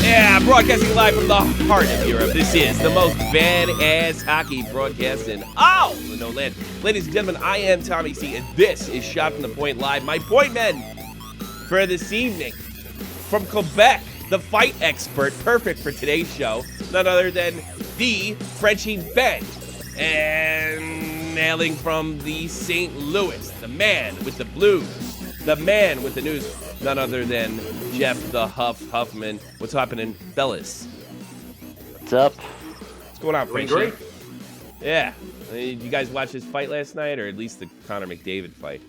Yeah, broadcasting live from the heart of Europe. This is the most badass hockey broadcast in all the no land. Ladies and gentlemen, I am Tommy C, and this is Shot from the Point Live. My point men for this evening from Quebec, the fight expert, perfect for today's show, none other than the Frenchie Ben, and hailing from the St. Louis, the man with the blues, the man with the news, none other than Jeff the Huffman. What's happening, fellas? What's up? What's going on, Frenchie? Great. Yeah. You guys watch his fight last night, or at least the Conor McDavid fight?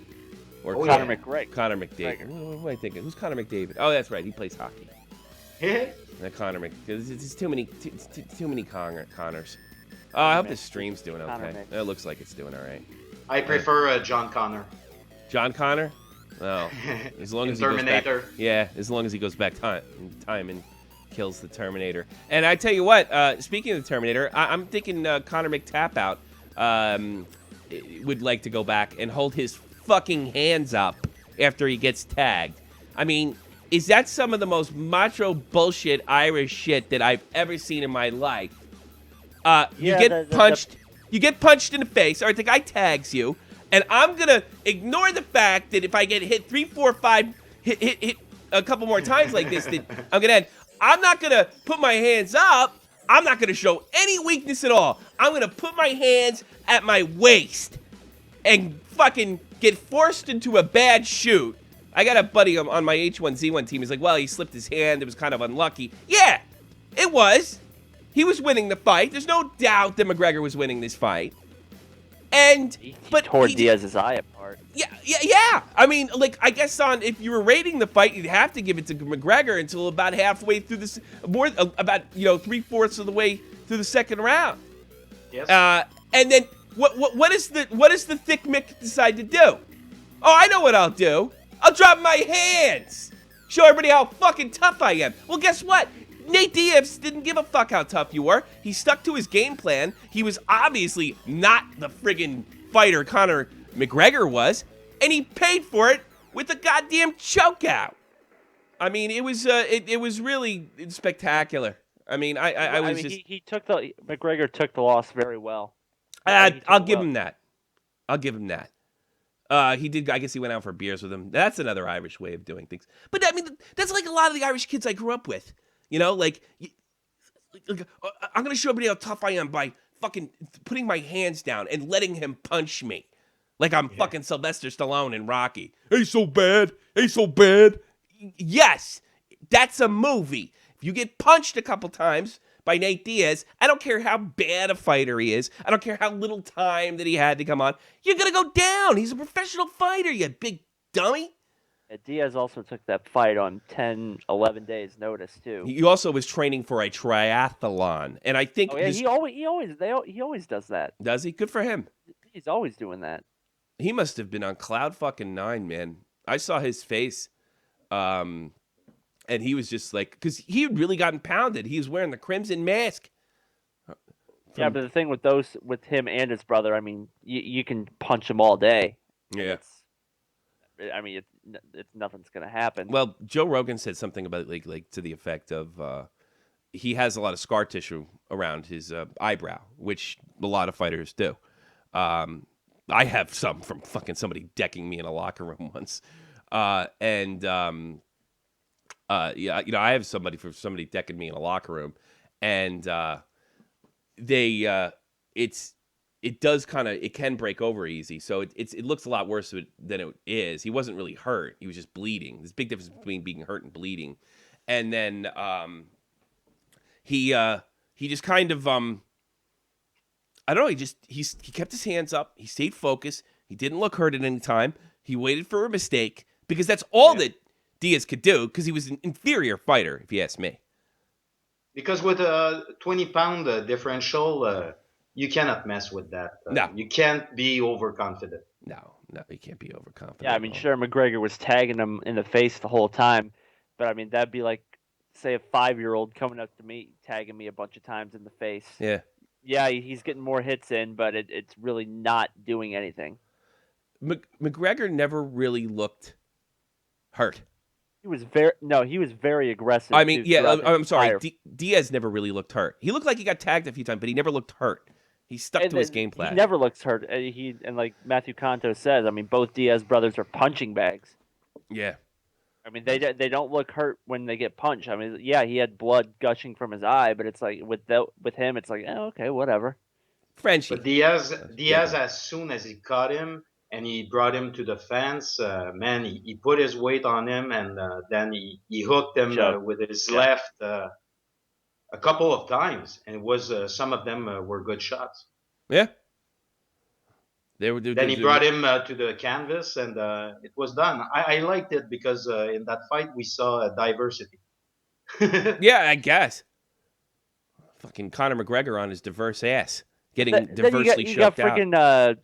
Or Conor McGregor. Conor McDavid. What am I thinking? Who's Conor McDavid? Oh, that's right. He plays hockey. Conor McDavid. It's too many Connors. Oh, I hope this stream's doing okay. It looks like it's doing all right. I prefer John Connor. John Connor? Oh, as long as he Terminator. goes back, yeah, as long as he goes back time and kills the Terminator. And I tell you what, speaking of the Terminator, I'm thinking Conor McTapout would like to go back and hold his fucking hands up after he gets tagged. I mean, is that some of the most macho bullshit Irish shit that I've ever seen in my life? You get punched in the face, or the guy tags you. And I'm going to ignore the fact that if I get hit 3, 4, 5, hit a couple more times like this, that I'm going to end. I'm not going to put my hands up. I'm not going to show any weakness at all. I'm going to put my hands at my waist and fucking get forced into a bad shoot. I got a buddy on my H1Z1 team. He's like, well, he slipped his hand. It was kind of unlucky. Yeah, it was. He was winning the fight. There's no doubt that McGregor was winning this fight. And he tore Diaz's eye apart. Yeah. I mean, like, I guess if you were rating the fight, you'd have to give it to McGregor until about halfway through this, about 3/4 of the way through the second round. Yes. And then what does the thick Mick decide to do? Oh, I know what I'll do. I'll drop my hands. Show everybody how fucking tough I am. Well, guess what? Nate Diaz didn't give a fuck how tough you were. He stuck to his game plan. He was obviously not the friggin' fighter Conor McGregor was, and he paid for it with a goddamn chokeout. I mean, it was really spectacular. I mean, McGregor took the loss very well. I'll give him that. He did. I guess he went out for beers with him. That's another Irish way of doing things. But I mean, that's like a lot of the Irish kids I grew up with. You know, like, I'm going to show everybody how tough I am by fucking putting my hands down and letting him punch me. Like I'm fucking Sylvester Stallone in Rocky. Hey, so bad. Yes, that's a movie. If you get punched a couple times by Nate Diaz, I don't care how bad a fighter he is. I don't care how little time that he had to come on. You're going to go down. He's a professional fighter, you big dummy. Diaz also took that fight on 10, 11 days notice too. He also was training for a triathlon, and I think he always does that. Does he? Good for him. He's always doing that. He must have been on cloud fucking 9, man. I saw his face, and he was just like, because he had really gotten pounded. He was wearing the crimson mask. Yeah, but the thing with him and his brother, I mean, you can punch him all day. Yeah. It's nothing's gonna happen. Well, Joe Rogan said something about like to the effect of he has a lot of scar tissue around his eyebrow, which a lot of fighters do. I have some from fucking somebody decking me in a locker room once, I have somebody decking me in a locker room, and it can break over easy. So it looks a lot worse than it is. He wasn't really hurt. He was just bleeding. There's a big difference between being hurt and bleeding. And then he just kind of I don't know, he kept his hands up. He stayed focused. He didn't look hurt at any time. He waited for a mistake because that's all that Diaz could do, because he was an inferior fighter, if you ask me. Because with a 20-pound differential, you cannot mess with that. No. You can't be overconfident. No, you can't be overconfident. Yeah, I mean, sure, McGregor was tagging him in the face the whole time, but I mean, that'd be like, say, a 5-year-old coming up to me, tagging me a bunch of times in the face. Yeah. Yeah, he's getting more hits in, but it's really not doing anything. McGregor never really looked hurt. He was very aggressive. I mean, too, yeah, throughout the I'm sorry. entire- Diaz never really looked hurt. He looked like he got tagged a few times, but he never looked hurt. He stuck to his game plan. He never looks hurt. And like Matthew Conto says, I mean, both Diaz brothers are punching bags. Yeah. I mean, they don't look hurt when they get punched. I mean, yeah, he had blood gushing from his eye, but it's like with him, it's like, okay, whatever. Frenchie. But Diaz, as soon as he caught him and he brought him to the fence, man, he put his weight on him, and then he hooked him with his left a couple of times, and it was some of them were good shots. Yeah. Then he brought him to the canvas, and it was done. I liked it because in that fight we saw diversity. Yeah, I guess. Fucking Conor McGregor on his diverse ass, getting diversely choked out.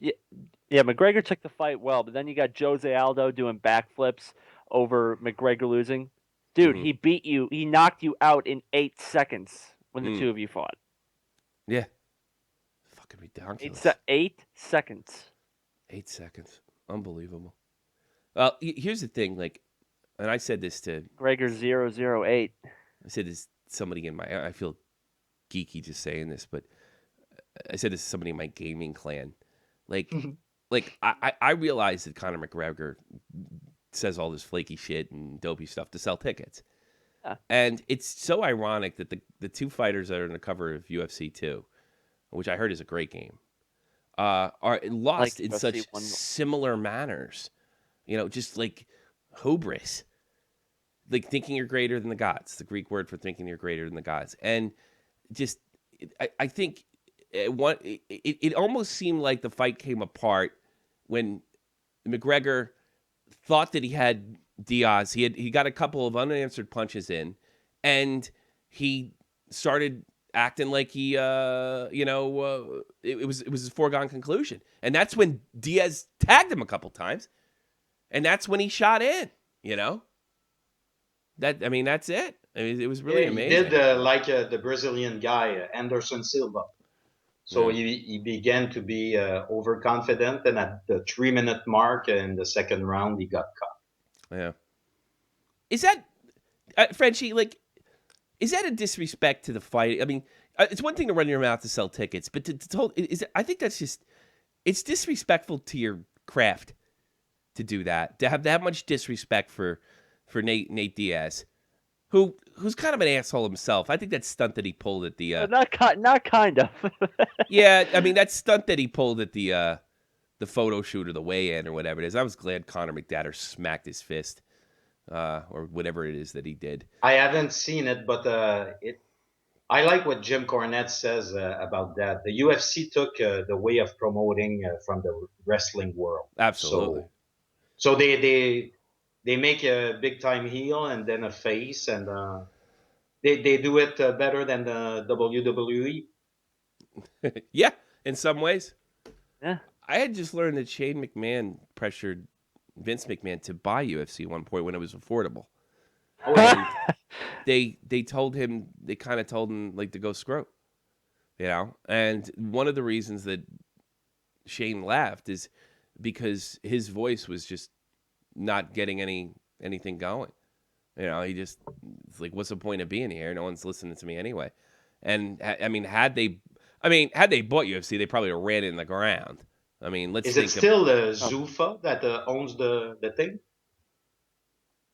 Yeah, McGregor took the fight well, but then you got Jose Aldo doing backflips over McGregor losing. Dude, he beat you. He knocked you out in 8 seconds when the two of you fought. Yeah. Fucking ridiculous. 8 seconds. 8 seconds. Unbelievable. Well, here's the thing, like, and I said this to Gregor 008. I said this to somebody in my, I feel geeky just saying this, but I said this to somebody in my gaming clan. Like, I realize that Conor McGregor says all this flaky shit and dopey stuff to sell tickets. Yeah. And it's so ironic that the two fighters that are on the cover of UFC 2, which I heard is a great game, are lost in such similar manners. You know, just like hubris. Like thinking you're greater than the gods, the Greek word for thinking you're greater than the gods. And just, I think it almost seemed like the fight came apart when McGregor thought that he had Diaz. He got a couple of unanswered punches in, and he started acting like he, it was a foregone conclusion. And that's when Diaz tagged him a couple times, and that's when he shot in. You know, that's it. I mean, it was really amazing. He did like the Brazilian guy Anderson Silva. So he began to be overconfident, and at the 3-minute mark in the second round, he got caught. Yeah. Is that, Frenchie, like, is that a disrespect to the fight? I mean, it's one thing to run your mouth to sell tickets, but I think that's just, it's disrespectful to your craft to do that, to have that much disrespect for Nate Diaz, who's kind of an asshole himself. I think that stunt that he pulled at the not kind of. Yeah, I mean that stunt that he pulled at the photo shoot or the weigh-in or whatever it is. I was glad Conor McGregor smacked his fist or whatever it is that he did. I haven't seen it, but I like what Jim Cornette says about that. The UFC took the way of promoting from the wrestling world. Absolutely. So they make a big time heel and then a face, and they do it better than the WWE. Yeah, in some ways. Yeah. I had just learned that Shane McMahon pressured Vince McMahon to buy UFC at one point when it was affordable. And they kind of told him like to go screw, you know. And one of the reasons that Shane laughed is because his voice was just not getting anything going. You know, it's like, what's the point of being here? No one's listening to me anyway. And I mean, had they bought UFC, they probably ran it in the ground. I mean, Is it still Zuffa that owns the thing?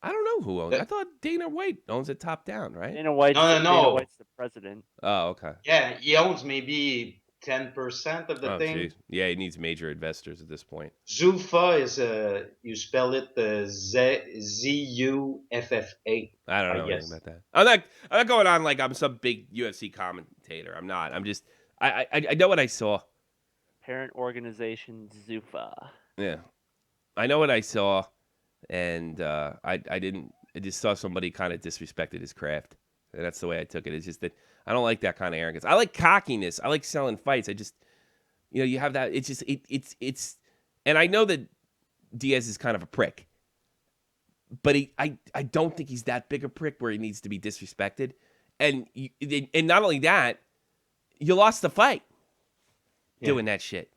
I don't know who owns it. I thought Dana White owns it top down, right? Dana White's the president. Oh, okay. Yeah, he owns maybe 10% of the thing. Geez. Yeah, he needs major investors at this point. Zuffa is you spell it Z-U-F-F-A. I don't know anything about that. I'm not going on like I'm some big UFC commentator. I'm not. I'm just I know what I saw. Parent organization Zuffa. Yeah, I know what I saw, and I just saw somebody kind of disrespected his craft, and that's the way I took it. It's just that I don't like that kind of arrogance. I like cockiness. I like selling fights. I just, you have that. It's just it's, and I know that Diaz is kind of a prick, but I don't think he's that big a prick where he needs to be disrespected, and not only that, you lost the fight. Doing that shit,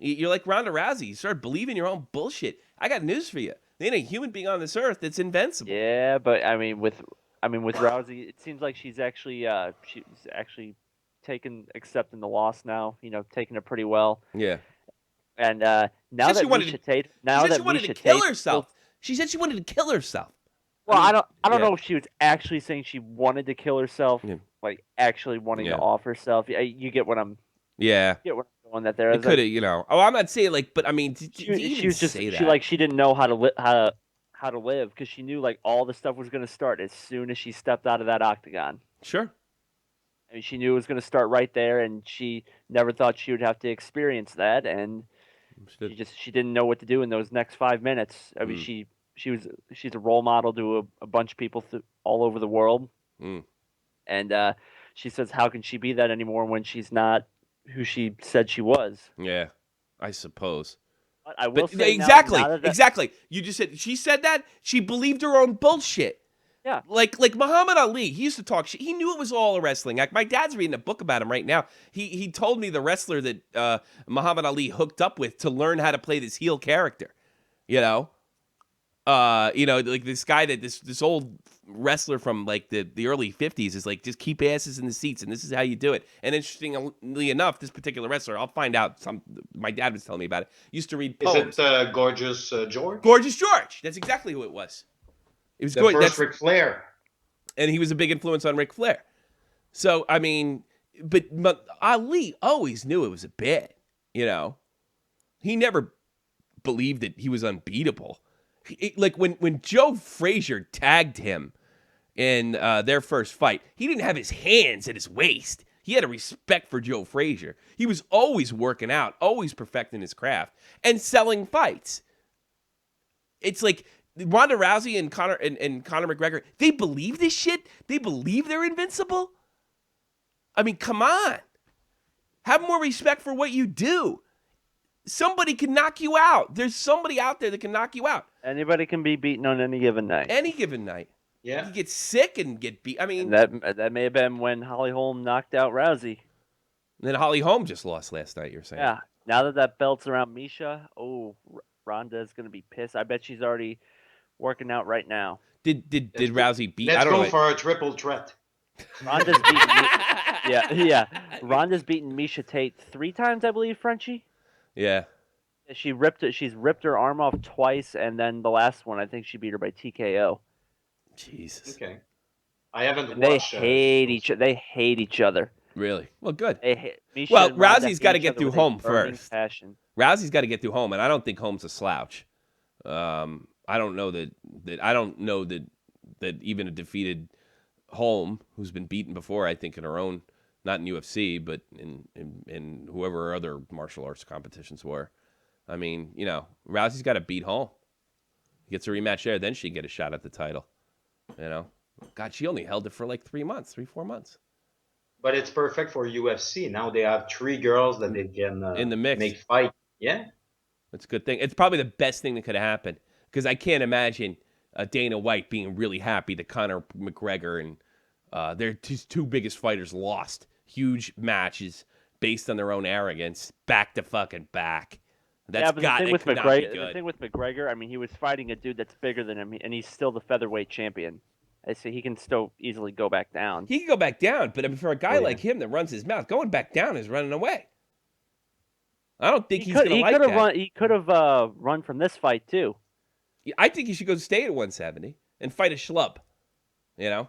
You're like Ronda Rousey. You start believing your own bullshit. I got news for you. There ain't a human being on this earth that's invincible. Yeah, but I mean with Rousey, it seems like she's actually accepting the loss now. Taking it pretty well. Yeah. And now that Misha Tate, she said she wanted to kill herself. She said she wanted to kill herself. Well, I don't know if she was actually saying she wanted to kill herself, like actually wanting to off herself. You get what I'm. Yeah. You get what I'm going that there. It could have, Oh, I'm not saying but I mean, she was just say that? She didn't know how to live because she knew like all the stuff was going to start as soon as she stepped out of that octagon. Sure. I mean, she knew it was going to start right there, and she never thought she would have to experience that, and she didn't know what to do in those next 5 minutes. I mean, she's a role model to a bunch of people all over the world, and she says, how can she be that anymore when she's not who she said she was? Yeah, I suppose. But I will say exactly. You just said she said that she believed her own bullshit. Yeah, like Muhammad Ali, he used to talk shit. He knew it was all a wrestling act. My dad's reading a book about him right now. He told me the wrestler that Muhammad Ali hooked up with to learn how to play this heel character. Like this guy this old wrestler from like the early 50s is like, just keep asses in the seats and this is how you do it. And interestingly enough, this particular wrestler, I'll find out my dad was telling me about it, used to read poems. Is it Gorgeous George? Gorgeous George. That's exactly who it was. It was the first Ric Flair. And he was a big influence on Ric Flair. So, I mean, but Ali always knew it was a bit, He never believed that he was unbeatable. Like when Joe Frazier tagged him in their first fight, he didn't have his hands at his waist. He had a respect for Joe Frazier. He was always working out, always perfecting his craft, and selling fights. It's like Ronda Rousey and Conor McGregor, they believe this shit? They believe they're invincible? I mean, come on. Have more respect for what you do. Somebody can knock you out. There's somebody out there that can knock you out. Anybody can be beaten on any given night. Any given night. Yeah. You get sick and get beat. I mean, and that may have been when Holly Holm knocked out Rousey. Then Holly Holm just lost last night, you're saying. Yeah. Now that belt's around Misha, Ronda's going to be pissed. I bet she's already working out right now. Did Rousey beat? Let's go for a triple threat. Ronda's beaten. Ronda's beaten Misha Tate 3 times, I believe, Frenchie. Yeah. She's ripped her arm off twice, and then the last one, I think she beat her by TKO. Jesus. Okay. I haven't watched. They hate each other. Really? Well, good. Well, Rousey's got to get through home first. Passion. Rousey's got to get through home, and I don't think Holm's a slouch. I don't know that even a defeated Holm, who's been beaten before, I think in her own, not in UFC, but in whoever her other martial arts competitions were. I mean, Rousey's got to beat Holm. Gets a rematch there, then she can get a shot at the title. God, she only held it for like 3 months, 4 months. But it's perfect for UFC. Now they have 3 girls that they can in the mix make fight. Yeah. It's a good thing. It's probably the best thing that could have happened because I can't imagine Dana White being really happy that Conor McGregor and their two biggest fighters lost huge matches based on their own arrogance back to fucking back. The thing with McGregor, I mean, he was fighting a dude that's bigger than him, and he's still the featherweight champion. I say he can still easily go back down. He can go back down, but I mean, for a guy like him that runs his mouth, going back down is running away. I don't think he's going to like that. He could have run from this fight too. I think he should go stay at 170 and fight a schlub. But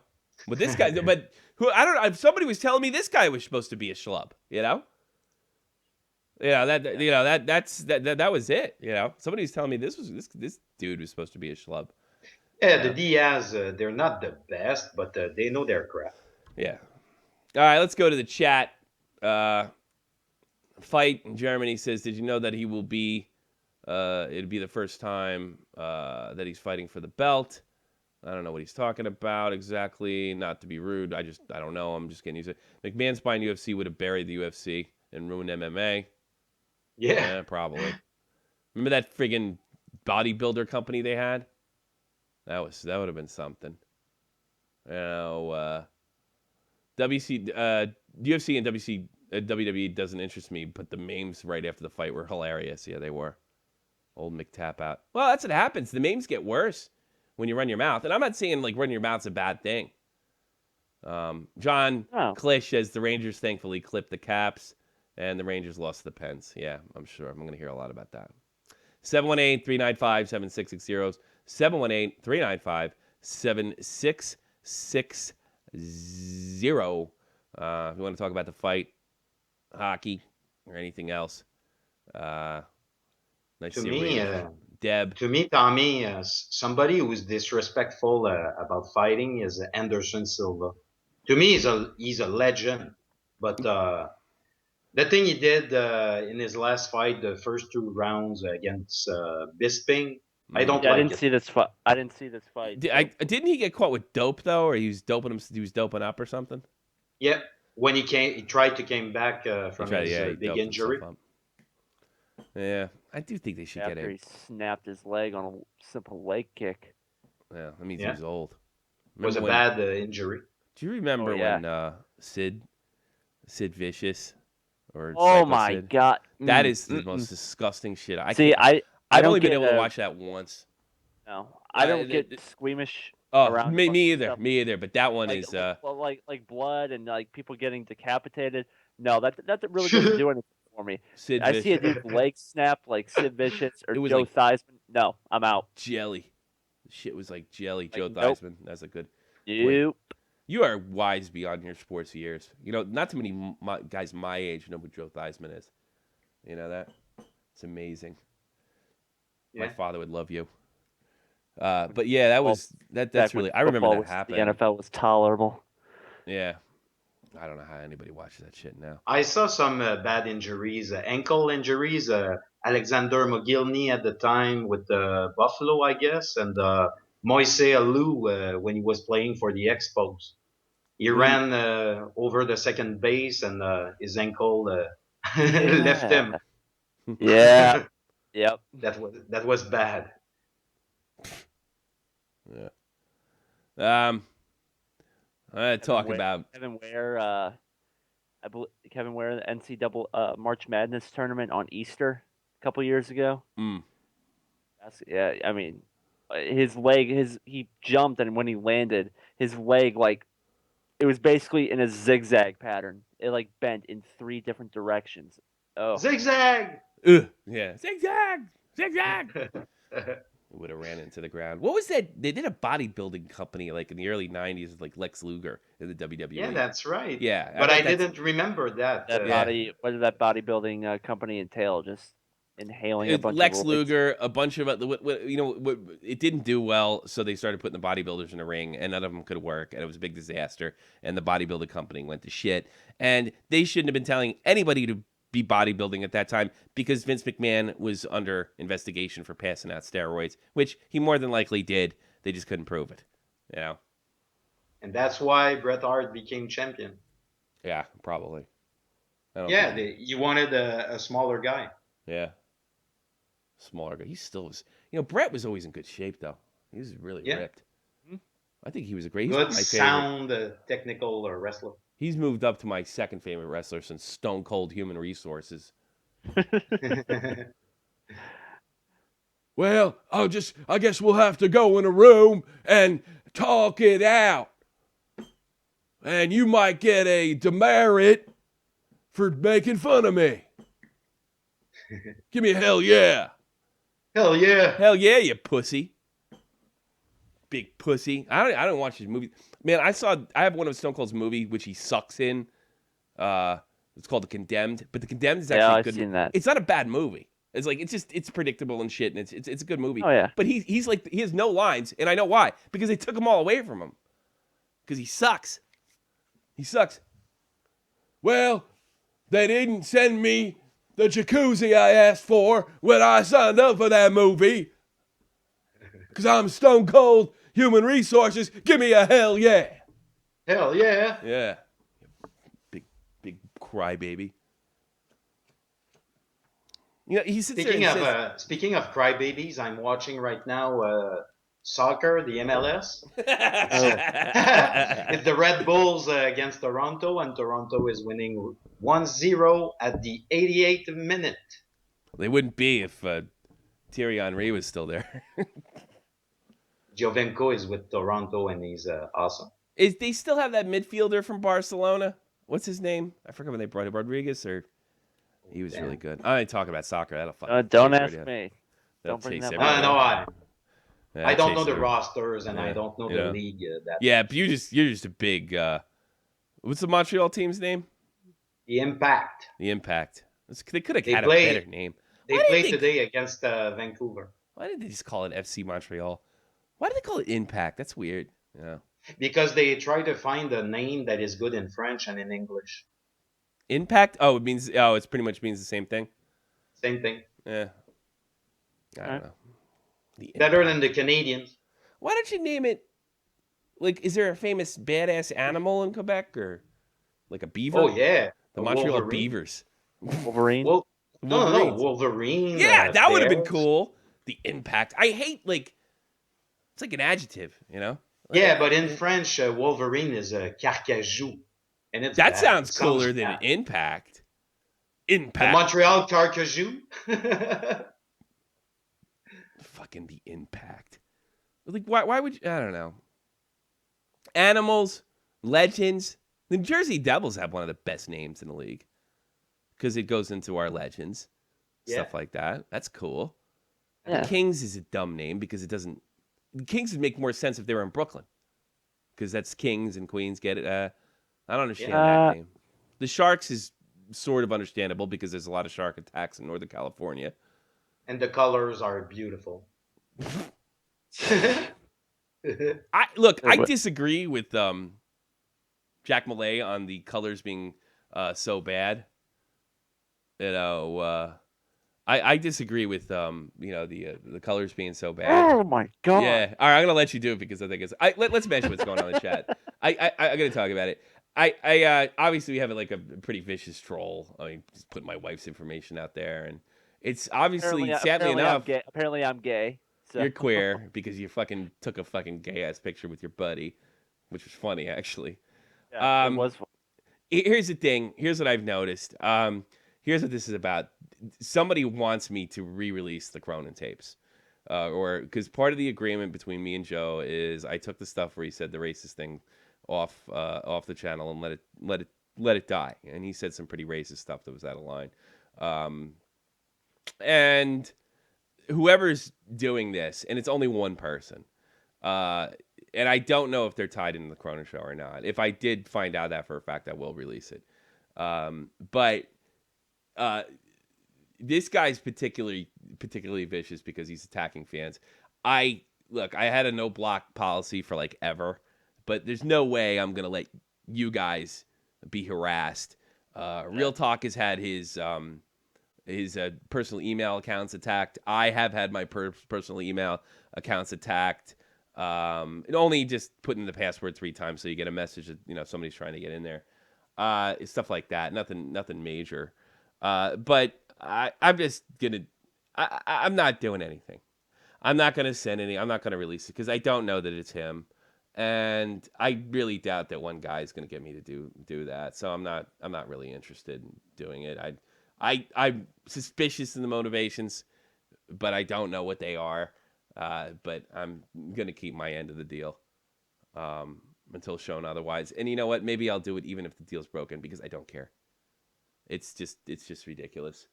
this guy, I don't know. If somebody was telling me this guy was supposed to be a schlub, that was it. Somebody was telling me this dude was supposed to be a schlub. Yeah, the Diaz, they're not the best, but they know their crap. Yeah. All right, let's go to the chat. Fight in Germany says, did you know that he will be, it'd be the first time that he's fighting for the belt. I don't know what he's talking about exactly. Not to be rude. I don't know. I'm just getting used to it. McMahon's buying UFC would have buried the UFC and ruined MMA. Yeah, probably. Remember that friggin' bodybuilder company they had? That would have been something. UFC and WWE doesn't interest me, but the memes right after the fight were hilarious. Yeah, they were. Old McTap out. Well, that's what happens. The memes get worse when you run your mouth. And I'm not saying like running your mouth's a bad thing. John Klish says the Rangers thankfully clipped the Caps and the Rangers lost the Pens. Yeah, I'm sure. I'm going to hear a lot about that. 718-395-7660. 718-395-7660. If you want to talk about the fight, hockey, or anything else. Nice to me, Deb. To me, Tommy, somebody who's disrespectful about fighting is Anderson Silva. To me, he's a legend. But the thing he did in his last fight, the first 2 rounds against Bisping, I don't like it. I didn't see this fight. Didn't he get caught with dope though, or he was doping him? He was doping up or something. Yeah, when he tried to came back from his big injury. Yeah, I do think they should get him. After he snapped his leg on a simple leg kick. Yeah, that means he was old. It was a bad injury. Do you remember when Sid Vicious or oh my Sid? God, that is the most disgusting shit. I've only been able to watch that once. No, I don't get squeamish. Oh, me either. But that one is like blood and like people getting decapitated. No, that really doesn't do anything for me. I see a dude's leg snap like Sid Vicious or Joe Theismann. No, I'm out. Jelly. The shit was like jelly. Joe Theismann. That's a good. Nope. You are wise beyond your sports years. You know, not too many guys my age know who Joe Theismann is. You know that? It's amazing. Yeah. My father would love you. But yeah, that's really. I remember that happened. The NFL was tolerable. Yeah. I don't know how anybody watches that shit now. I saw some bad injuries, ankle injuries. Alexander Mogilny at the time with Buffalo, I guess, and Moise Alou when he was playing for the Expos. He ran over the second base and his ankle left him. Yeah. Yep. That was bad. Yeah. Kevin Ware. Kevin Ware, the NCAA March Madness tournament on Easter a couple years ago. I mean, his leg, he jumped, and when he landed, his leg it was basically in a zigzag pattern. It bent in 3 different directions. Oh, zigzag! Yeah, zigzag. Would have ran into the ground. What was that? They did a bodybuilding company in the early 90s with Lex Luger in the WWE. Yeah, that's right. Yeah. But I didn't remember that. What did that bodybuilding company entail? Just inhaling a bunch Lex of Luger, a bunch of it didn't do well, so they started putting the bodybuilders in the ring, and none of them could work, and it was a big disaster, and the bodybuilding company went to shit, and they shouldn't have been telling anybody to be bodybuilding at that time because Vince McMahon was under investigation for passing out steroids, which he more than likely did. They just couldn't prove it, you know. And that's why Bret Hart became champion. Yeah, probably. You wanted a smaller guy. Yeah. Smaller guy. He still was. Bret was always in good shape, though. He was really ripped. I think he was a great. Good, sound, technical wrestler. He's moved up to my second favorite wrestler since Stone Cold Human Resources. Well, I guess we'll have to go in a room and talk it out. And you might get a demerit for making fun of me. Give me a hell yeah. Hell yeah. Hell yeah, you pussy. Big pussy. I don't watch his movies. Man, I have one of Stone Cold's movie which he sucks in. It's called The Condemned, but The Condemned is actually I've good. Seen that. It's not a bad movie. It's predictable and shit, and it's a good movie. Oh yeah. But he has no lines, and I know why, because they took them all away from him. Because he sucks. He sucks. Well, they didn't send me the jacuzzi I asked for when I signed up for that movie. Because I'm Stone Cold Human Resources. Give me a hell yeah. Hell yeah. Yeah. Big crybaby. He sits Speaking of crybabies, I'm watching right now soccer, the MLS. It's the Red Bulls against Toronto, and Toronto is winning 1-0 at the 88th minute. They wouldn't be if Thierry Henry was still there. Giovinco is with Toronto, and he's awesome. They still have that midfielder from Barcelona? What's his name? I forgot when they brought him. Rodriguez, or he was really good. I ain't talking about soccer. That'll fucking don't ask me. Don't bring that up. I don't know the rosters, and I don't know the league. But you're just a big. What's the Montreal team's name? The Impact. The Impact. They could have had a better name. They played today against Vancouver. Why did they just call it FC Montreal? Why do they call it Impact? That's weird. Yeah. Because they try to find a name that is good in French and in English. Impact? Oh, it pretty much means the same thing. Same thing. Yeah. I don't know. Better than the Canadians. Why don't you name it? Like, is there a famous badass animal in Quebec, or like a beaver? Oh yeah, the Montreal Beavers. Wolverine. No, Wolverine. Yeah, that would have been cool. The Impact. I hate it's like an adjective, you know. Yeah, but in French, Wolverine is a carcajou, and it's that sounds cooler than Impact. Impact. The Montreal Carcajou. Fucking the Impact. Like, why would you? I don't know. Animals, legends. The Jersey Devils have one of the best names in the league because it goes into our legends, stuff like that. That's cool. Yeah. The Kings is a dumb name because it doesn't. The Kings would make more sense if they were in Brooklyn, because that's Kings and Queens. Get it? I don't understand that name. The Sharks is sort of understandable because there's a lot of shark attacks in Northern California. And the colors are beautiful. I disagree with Jack Malay on the colors being so bad. You know, I disagree with the colors being so bad. Oh my god! Yeah, all right, I'm gonna let you do it because I think it's. Let's mention what's going on in the chat. I gotta talk about it. I obviously we have a pretty vicious troll. I mean, just putting my wife's information out there, and it's obviously sadly enough. Apparently, I'm gay. So. You're queer because you fucking took a fucking gay ass picture with your buddy, which was funny actually. Yeah, it was funny. Here's the thing. Here's what I've noticed. Here's what this is about. Somebody wants me to re-release the Cronin tapes, or because part of the agreement between me and Joe is I took the stuff where he said the racist thing off the channel and let it die, and he said some pretty racist stuff that was out of line, and whoever's doing this, and it's only one person, and I don't know if they're tied into the Cronin show or not. If I did find out that for a fact, I will release it. But this guy's particularly vicious because he's attacking fans. I had a no block policy for ever, but there's no way I'm gonna let you guys be harassed. Real Talk has had his personal email accounts attacked. I have had my personal email accounts attacked. And only just put in the password 3 times so you get a message that somebody's trying to get in there. Stuff like that. Nothing major. But I'm just gonna. I'm not doing anything. I'm not gonna send any. I'm not gonna release it because I don't know that it's him, and I really doubt that one guy is gonna get me to do that. So I'm not really interested in doing it. I'm suspicious in the motivations, but I don't know what they are. But I'm gonna keep my end of the deal until shown otherwise. And you know what? Maybe I'll do it even if the deal's broken because I don't care. It's just ridiculous.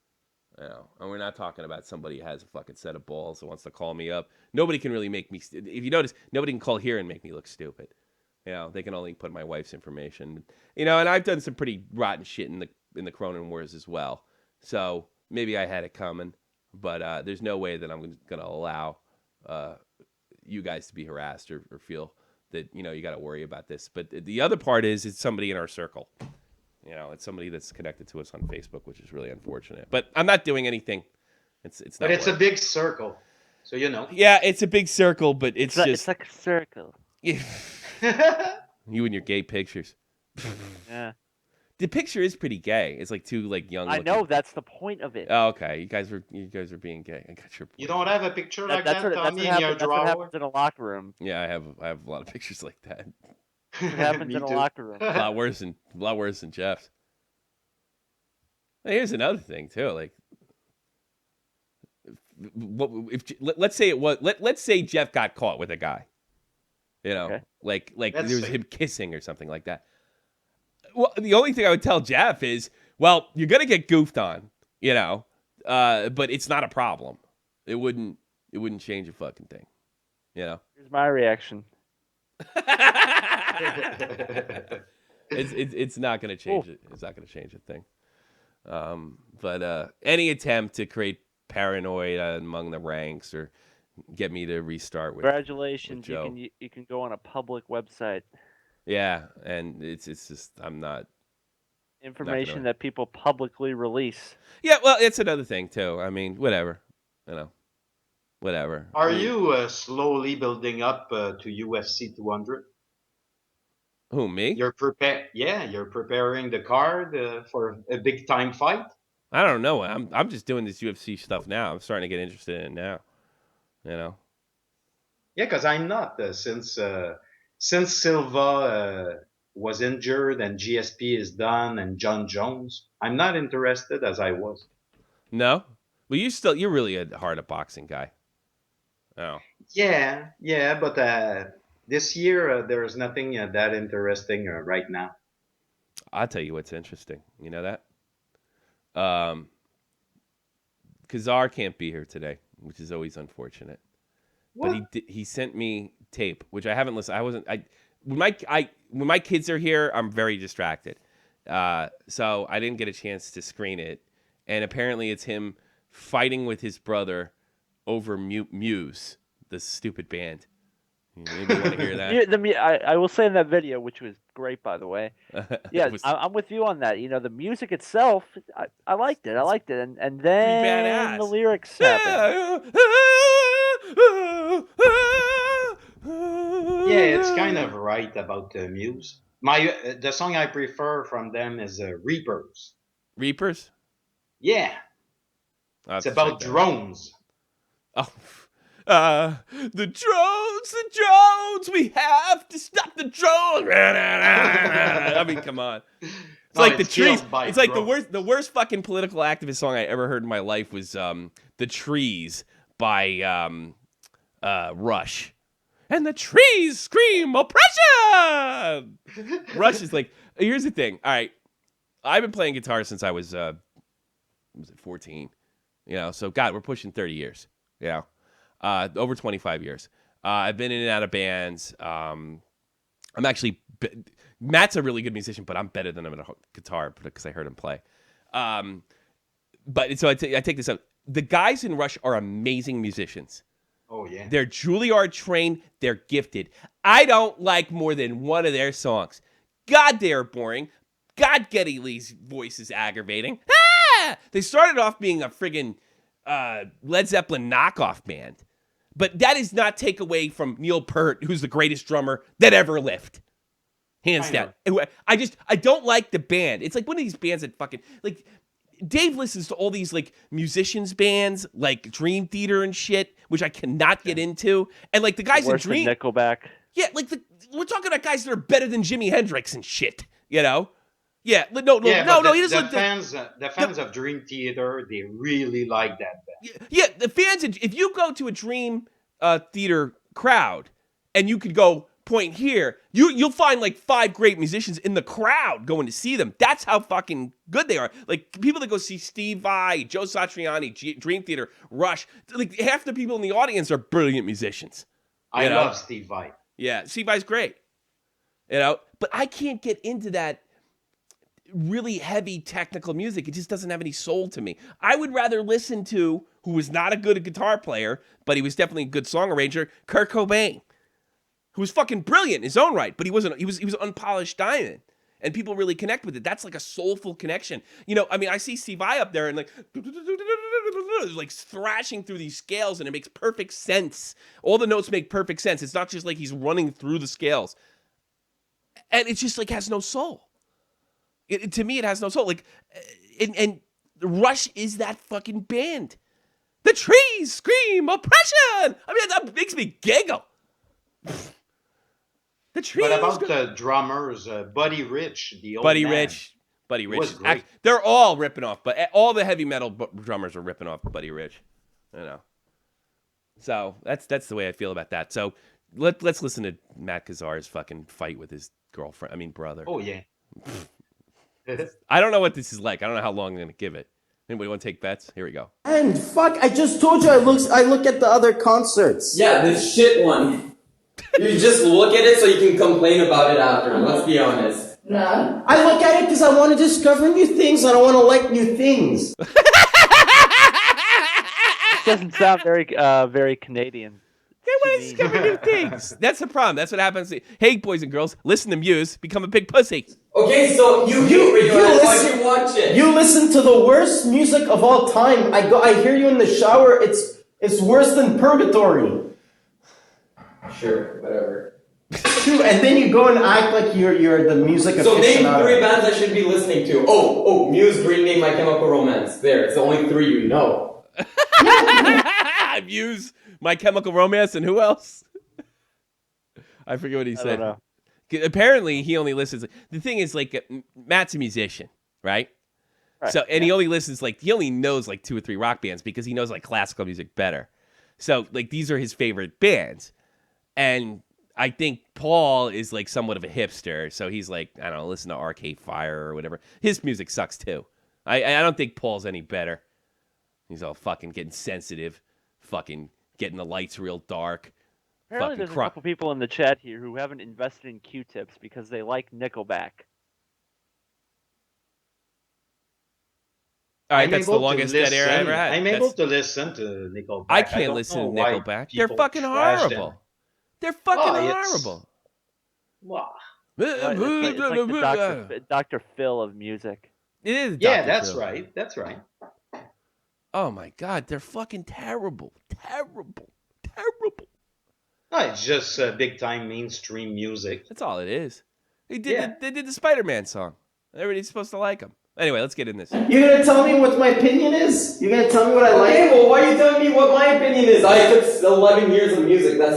And we're not talking about somebody who has a fucking set of balls that wants to call me up. Nobody can really make me. If you notice, nobody can call here and make me look stupid. They can only put my wife's information. And I've done some pretty rotten shit in the Cronin Wars as well. So maybe I had it coming, but there's no way that I'm gonna allow you guys to be harassed or feel that you got to worry about this. But the other part is it's somebody in our circle. It's somebody that's connected to us on Facebook, which is really unfortunate. But I'm not doing anything. It's not. But it's a big circle, so Yeah, it's a big circle, but it's like a circle. You and your gay pictures. Yeah. The picture is pretty gay. It's like two like young. I looking... know that's the point of it. Oh, okay. You guys are being gay. I got your point. You don't have a picture like That's that, what Tommy, in your that's what drawer? happens in a locker room. Yeah, I have a lot of pictures like that. That's what happens Me in a too. locker room. A lot worse than Jeff's. Hey, here's another thing too. Like, let's say it was let's say Jeff got caught with a guy, you know, Okay. like Let's there was see. him kissing or something like that. Well, the only thing I would tell Jeff is, well, you're gonna get goofed on, you know, but it's not a problem. It wouldn't change a fucking thing, you know. Here's my reaction. It's not gonna change it. It's not gonna change a thing. But any attempt to create paranoia among the ranks or get me to restart with Congratulations, Joe. you can go on a public website. Yeah, and it's just I'm not Information that people publicly release. Yeah, well, it's another thing too. I mean, whatever, you know, whatever. Are you slowly building up to UFC 200? Who, me? You're preparing the card for a big time fight. I don't know. I'm just doing this UFC stuff now. I'm starting to get interested in it now. You know. Yeah, because I'm not since Silva was injured and GSP is done and John Jones. I'm not interested as I was. No, well, you're really a hard at boxing guy. Oh. Yeah, but this year there's nothing that interesting right now. I'll tell you what's interesting. You know that? Kazar can't be here today, which is always unfortunate. What? But he sent me tape, which I haven't listened. When my kids are here, I'm very distracted. So I didn't get a chance to screen it. And apparently it's him fighting with his brother over Muse, the stupid band. Maybe you want to hear that? I will say in that video, which was great, by the way. Yeah, I'm with you on that. You know, the music itself, I liked it. And then the lyrics happened. Yeah, it's kind of right about Muse. The song I prefer from them is Reapers. Reapers? Yeah. It's about drones. Oh, the drones, we have to stop the drones. I mean, come on. It's like the trees. It's like the worst fucking political activist song I ever heard in my life was The Trees by Rush. And the trees scream oppression. Rush is like, here's the thing. All right, I've been playing guitar since I was 14. You know, so God, we're pushing 30 years. You know, over 25 years. I've been in and out of bands. I'm actually Matt's a really good musician, but I'm better than him at a guitar because I heard him play. But so I take this up. The guys in Rush are amazing musicians. Oh, yeah. They're Juilliard trained. They're gifted. I don't like more than one of their songs. God, they're boring. God, Geddy Lee's voice is aggravating. Ah! They started off being a friggin' Led Zeppelin knockoff band. But that does not take away from Neil Peart, who's the greatest drummer that ever lived. Hands down. I don't like the band. It's like one of these bands that fucking, like, Dave listens to all these like musicians bands like Dream Theater and shit, which I cannot get into. And like the guys in Dream Nickelback. Yeah, like we're talking about guys that are better than Jimi Hendrix and shit, you know? Yeah, no, he doesn't. The fans of Dream Theater, they really like that band. Yeah, the fans. If you go to a Dream Theater crowd, and you could go point here, you'll find like 5 great musicians in the crowd going to see them. That's how fucking good they are. Like people that go see Steve Vai, Joe Satriani, Dream Theater, Rush. Like half the people in the audience are brilliant musicians. I love Steve Vai. Yeah, Steve Vai's great. You know, but I can't get into that really heavy technical music. It just doesn't have any soul to me. I would rather listen to, who was not a good guitar player, but he was definitely a good song arranger, Kurt Cobain, who was fucking brilliant in his own right, but he was an unpolished diamond. And people really connect with it. That's like a soulful connection. You know, I mean, I see Steve Vai up there and like thrashing through these scales, and it makes perfect sense. All the notes make perfect sense. It's not just like he's running through the scales. And it's just like has no soul. To me, it has no soul. Like, and Rush is that fucking band. The trees scream oppression. I mean, that makes me giggle. The trees. But about the drummers, Buddy Rich, the old Buddy man. Rich. Buddy Rich. was great. They're all ripping off, but all the heavy metal drummers are ripping off Buddy Rich. You know. So that's the way I feel about that. So let's listen to Matt Kazar's fucking fight with his brother. Oh yeah. I don't know what this is like. I don't know how long I'm gonna give it. Anybody want to take bets? Here we go. And fuck, I just told you I look at the other concerts. Yeah, this shit one. You just look at it so you can complain about it after. Let's be honest. Nah. I look at it because I want to discover new things. I don't want to like new things. This doesn't sound very Canadian. They want to discover new things. That's the problem. That's what happens. Hey, boys and girls, listen to Muse, become a big pussy. Okay, so you watch it. You listen to the worst music of all time. I hear you in the shower. It's worse than Purgatory. Sure, whatever. True, and then you go and act like you're the music aficionado. So name 3 bands I should be listening to. Oh, Muse, Green Day, My Chemical Romance. There, it's the only 3 you know. Muse, My Chemical Romance, and who else? I forget what he said. I don't know. Apparently, he only listens. The thing is, like, Matt's a musician, right? So, and he only listens, he only knows, 2 or 3 rock bands because he knows, classical music better. So, these are his favorite bands. And I think Paul is, somewhat of a hipster. So he's I don't know, listen to Arcade Fire or whatever. His music sucks, too. I don't think Paul's any better. He's all fucking getting sensitive, fucking getting the lights real dark. Apparently there's a couple people in the chat here who haven't invested in Q-tips because they like Nickelback. All right, that's the longest dead air I ever had. I'm able to listen to Nickelback. I can't listen to Nickelback. They're fucking horrible. They're fucking horrible. Wow. It's like the Dr. Phil of music. It is. Yeah, Dr. that's Phil. right. That's right. Oh my God, they're fucking terrible. Terrible. No, it's just big time mainstream music. That's all it is. They did the Spider-Man song. Everybody's supposed to like them. Anyway, let's get in this. You're gonna tell me what my opinion is? You're gonna tell me what I like? Okay, well, why are you telling me what my opinion is? I took 11 years of music. I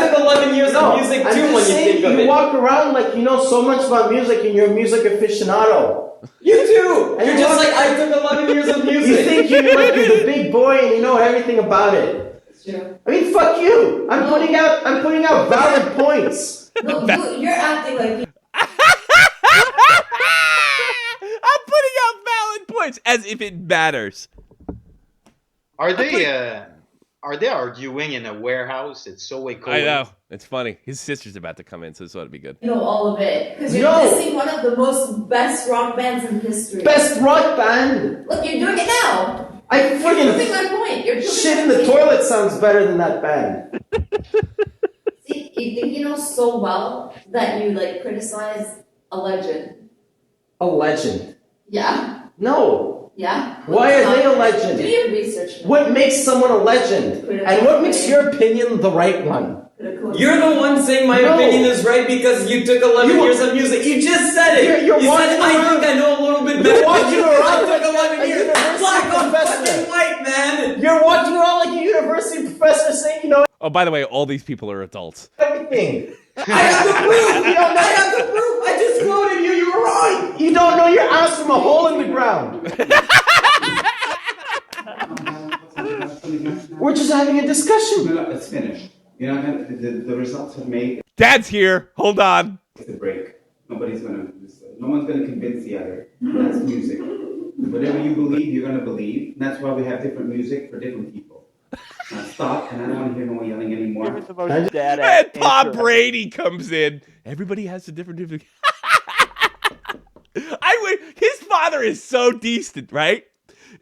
took 11 years of music too when you think of it. You walk around like you know so much about music and you're a music aficionado. You too! You're just like, I took 11 years of music. You think you're the big boy and you know everything about it. True. I mean, fuck you. I'm putting out valid points. No, you're acting like I'm putting out valid points as if it matters. Are they arguing in a warehouse? It's so echoey. I know. It's funny. His sister's about to come in, so this ought to be good. you know all of it because you're missing one of the most best rock bands in history. Best rock band. Look, you're doing it now. You're proving my point. You're shit in the toilet sounds better than that band. See, you think you know so well that you criticize a legend. A legend. Yeah. No. Yeah. Why are they a legend? Do your research. What makes someone a legend? And what makes your opinion the right one? You're the one saying my opinion is right because you took 11 years of music. You just said it. You're you said, I think I know a little bit better. You're walking around I took 11 years. Black on fucking white, man. You're walking around like a university professor saying you know Oh, by the way, all these people are adults. everything. I have the proof. I have the proof. I just quoted you. You were wrong. You don't know your ass from a hole in the ground. We're just having a discussion. No, it's finished. You're not gonna, the results have made Dad's here. Hold on. it's a break. No one's gonna convince the other. That's music. Whatever you believe, you're gonna believe. And that's why we have different music for different people. Now stop, and I don't want to hear no more yelling anymore. You're the most dad And Bob Brady comes in. Everybody has a different music. His father is so decent, right?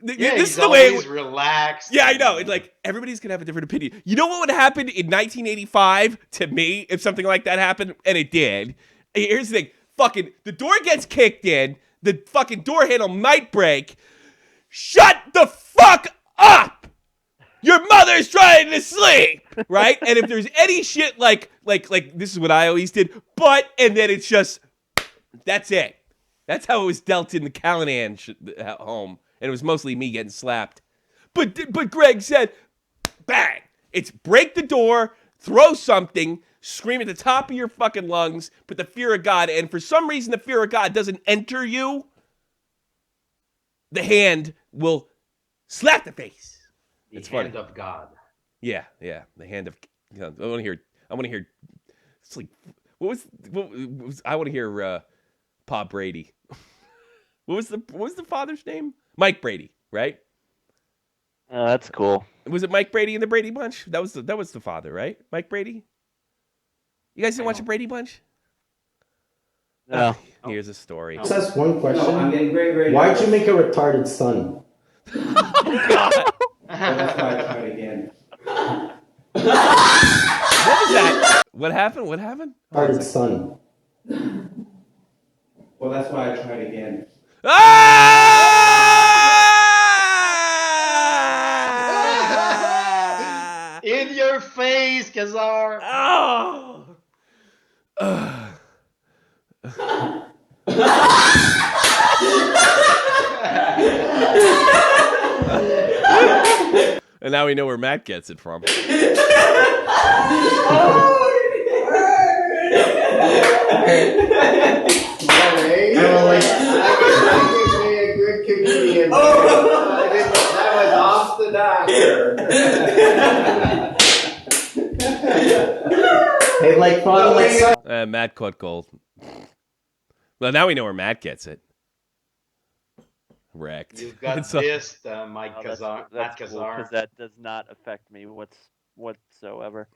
Yeah, this he's is the way always relaxed. Yeah, I know. It's like everybody's gonna have a different opinion. You know what would happen in 1985 to me if something like that happened, and it did. Here's the thing: fucking the door gets kicked in, the fucking door handle might break. Shut the fuck up! Your mother's trying to sleep, right? And if there's any shit like this is what I always did, and then it's just that's it. That's how it was dealt in the Callahan home, and it was mostly me getting slapped. But Greg said, bang! It's break the door, throw something, scream at the top of your fucking lungs, put the fear of God, and for some reason the fear of God doesn't enter you, the hand will slap the face. It's funny. The hand of God. Yeah, the hand of. I want to hear. It's like, what was I want to hear Pa Brady. What was the father's name? Mike Brady, right? That's cool. Was it Mike Brady and the Brady Bunch? That was the father, right? Mike Brady. You guys didn't watch the Brady Bunch? No. Here's a story. Just ask one question. No, I'm getting very Why'd you make a retarded son? Oh God! Well, that's why I tried again. What was that? What happened? Retarded son. Well, that's why I tried again. Ah! In your face, Kazar. Oh! And now we know where Matt gets it from. A good comedian. That was off the doctor. Hey, like, Matt caught gold. Well, now we know where Matt gets it. Wrecked. You've got dissed, Mike Kazar. That's cool, because that does not affect me whatsoever.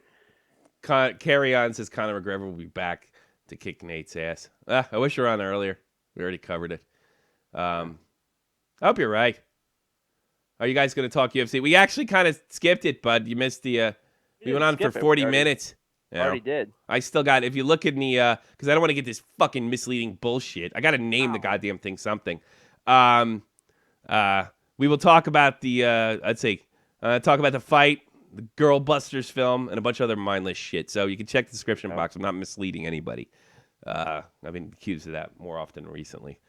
Carry on says Conor McGregor will be back to kick Nate's ass. I wish you were on earlier. We already covered it. I hope you're right. Are you guys going to talk UFC? We actually kind of skipped it, bud. You missed the... we went on for 40 minutes. Already did. I still got... If you look in the... Because I don't want to get this fucking misleading bullshit. I got to name the goddamn thing something. We will talk about the... talk about the fight, the GirlBusters film, and a bunch of other mindless shit. So you can check the description box. I'm not misleading anybody. I've been accused of that more often recently.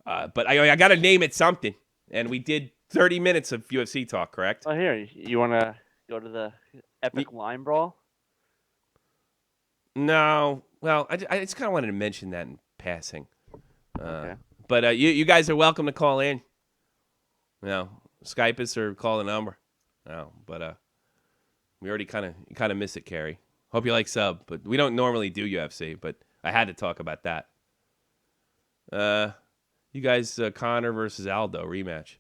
But I got to name it something. And we did 30 minutes of UFC talk, correct? Oh, here. You want to go to the epic line brawl? No. Well, I just kind of wanted to mention that in passing. Okay. But you guys are welcome to call in. Skype us or call the number. But we already kind of miss it, Carrie. Hope you like sub, but we don't normally do UFC, but I had to talk about that. You guys, Conor versus Aldo rematch.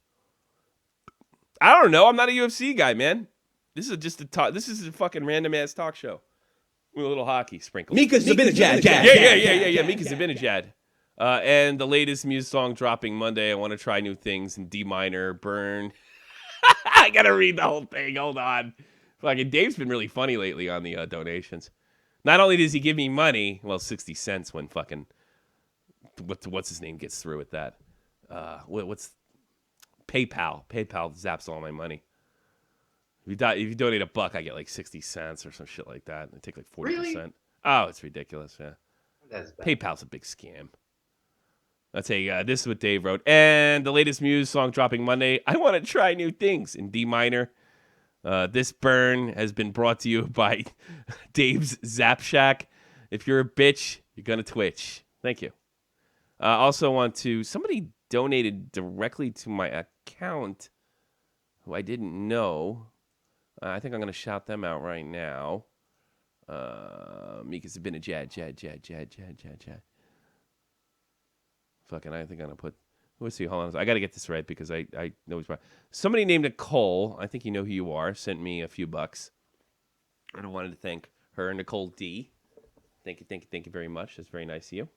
I don't know. I'm not a UFC guy, man. This is just a talk. This is a fucking random ass talk show with a little hockey sprinkle. Mika Zabinajad. Yeah. Mika Zabinajad. And the latest music song dropping Monday. I want to try new things in D minor, burn. I gotta read the whole thing. Hold on. Fucking Dave's been really funny lately on the donations. Not only does he give me money, well, 60 cents when fucking what's his name gets through with that. What's PayPal? PayPal zaps all my money. If you donate $1, I get like 60 cents or some shit like that. I take like 40%. Really? Oh, it's ridiculous. Yeah. That's bad. PayPal's a big scam. Let's say this is what Dave wrote. And the latest Muse song dropping Monday. I want to try new things in D minor. This burn has been brought to you by Dave's Zap Shack. If you're a bitch, you're going to twitch. Thank you. Also want to... Somebody donated directly to my account who I didn't know. I think I'm going to shout them out right now. Mika's been a Jad. Fucking, I think I'm going to put... Let's see, hold on. I got to get this right because I know he's right. Somebody named Nicole, I think you know who you are, sent me a few bucks. And I wanted to thank her, Nicole D. Thank you very much. That's very nice of you.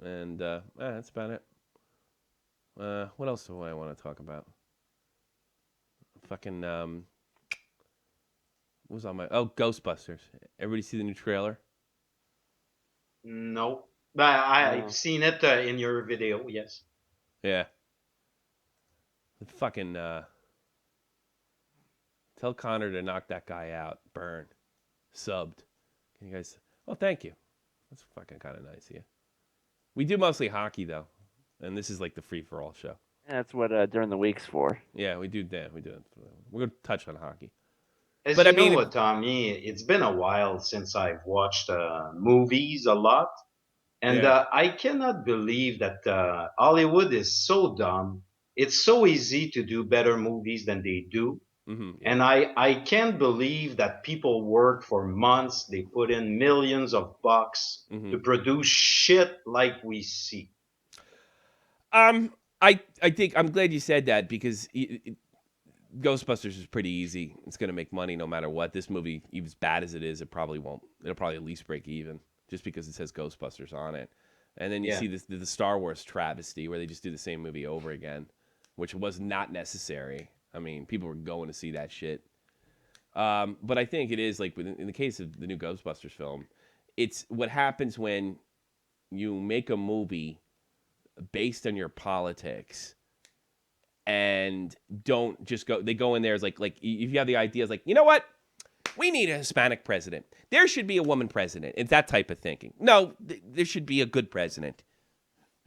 And that's about it. What else do I want to talk about? Fucking, what was on my... Oh, Ghostbusters. Everybody see the new trailer? No. But I've seen it in your video, yes. Yeah. The fucking, tell Conor to knock that guy out. Burn. Subbed. Can you guys... Oh, thank you. That's fucking kind of nice of you. We do mostly hockey though, and this is like the free for all show. That's what during the week's for. Yeah, we do that. We do it. We're gonna touch on hockey. As But you I mean, know what, Tommy, it's been a while since I've watched movies a lot, and Yeah. I cannot believe that Hollywood is so dumb. It's so easy to do better movies than they do. Yeah. And I can't believe that people work for months. They put in millions of bucks to produce shit like we see. I think I'm glad you said that because Ghostbusters is pretty easy. It's gonna make money no matter what. This movie, even as bad as it is, it probably won't. It'll probably at least break even just because it says Ghostbusters on it. And then you see the Star Wars travesty where they just do the same movie over again, which was not necessary. I mean, people were going to see that shit. But I think it is like in the case of the new Ghostbusters film, it's what happens when you make a movie based on your politics and don't just go. They go in there as like if you have the ideas like, you know what, we need a Hispanic president. There should be a woman president. It's that type of thinking. No, there should be a good president.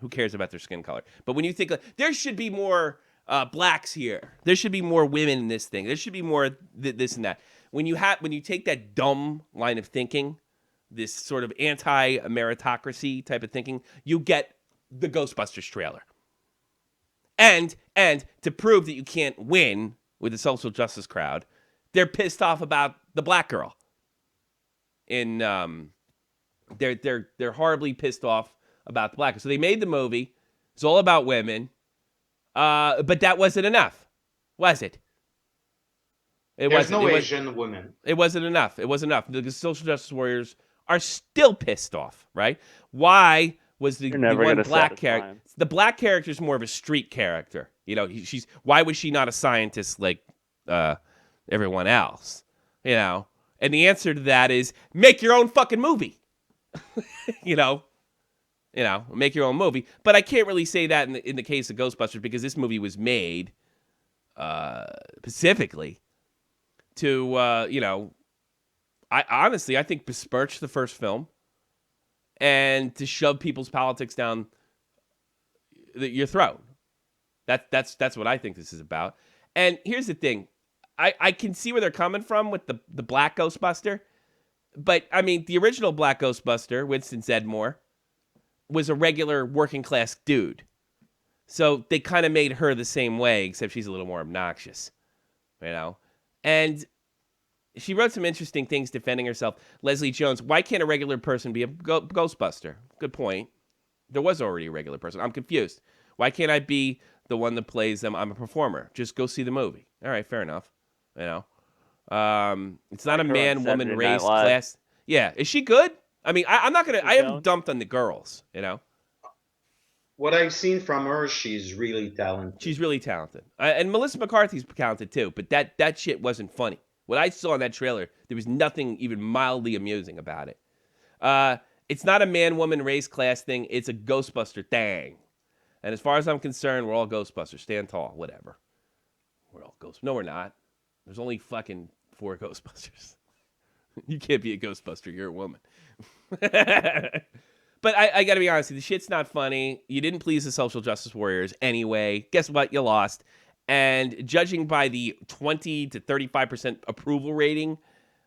Who cares about their skin color? But when you think there should be more blacks here, there should be more women in this thing. There should be more this and that. When you take that dumb line of thinking, this sort of anti-meritocracy type of thinking, you get the Ghostbusters trailer. And to prove that you can't win with the social justice crowd, they're pissed off about the black girl. They're horribly pissed off about the black girl. So they made the movie. It's all about women. But that wasn't enough, was it? There's no Asian women. It wasn't enough. It wasn't enough. The social justice warriors are still pissed off, right? Why was the one black character? The black character is more of a street character. You know, why was she not a scientist like everyone else? You know, and the answer to that is make your own fucking movie. you know, make your own movie. But I can't really say that in the case of Ghostbusters because this movie was made specifically to, I think besmirch the first film and to shove people's politics down your throat. That's what I think this is about. And here's the thing. I can see where they're coming from with the black Ghostbuster. But, I mean, the original black Ghostbuster, Winston Zeddemore, was a regular working class dude. So they kind of made her the same way, except she's a little more obnoxious, you know? And she wrote some interesting things defending herself. Leslie Jones, why can't a regular person be a Ghostbuster? Good point. There was already a regular person. I'm confused. Why can't I be the one that plays them? I'm a performer. Just go see the movie. All right, fair enough. You know? It's not a man, woman, race, class. Yeah. Is she good? I mean, I haven't dumped on the girls, you know? What I've seen from her, she's really talented. She's really talented. And Melissa McCarthy's talented too, but that shit wasn't funny. What I saw in that trailer, there was nothing even mildly amusing about it. It's not a man, woman, race, class thing. It's a Ghostbuster thing. And as far as I'm concerned, we're all Ghostbusters. Stand tall, whatever. We're all Ghostbusters. No, we're not. There's only fucking 4 Ghostbusters. You can't be a Ghostbuster. You're a woman. But I got to be honest, the shit's not funny. You didn't please the social justice warriors anyway. Guess what? You lost. And judging by the 20 to 35% approval rating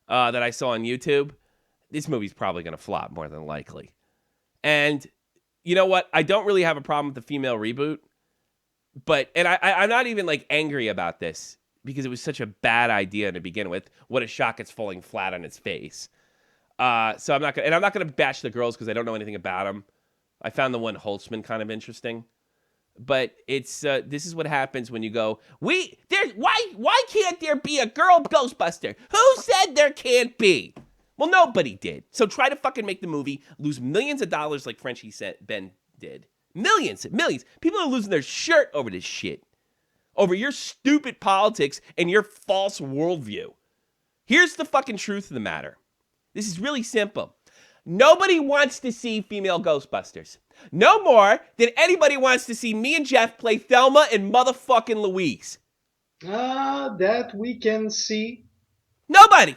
that I saw on YouTube, this movie's probably going to flop more than likely. And you know what? I don't really have a problem with the female reboot. And I'm not even like angry about this because it was such a bad idea to begin with. What a shock, it's falling flat on its face. So I'm not gonna bash the girls because I don't know anything about them. I found the one Holtzman kind of interesting, but it's this is what happens when you go. Why can't there be a girl Ghostbuster? Who said there can't be? Well, nobody did. So try to fucking make the movie, lose millions of dollars like Frenchie Ben did. Millions. People are losing their shirt over this shit, over your stupid politics and your false worldview. Here's the fucking truth of the matter. This is really simple. Nobody wants to see female Ghostbusters. No more than anybody wants to see me and Jeff play Thelma and motherfucking Louise. That we can see. Nobody.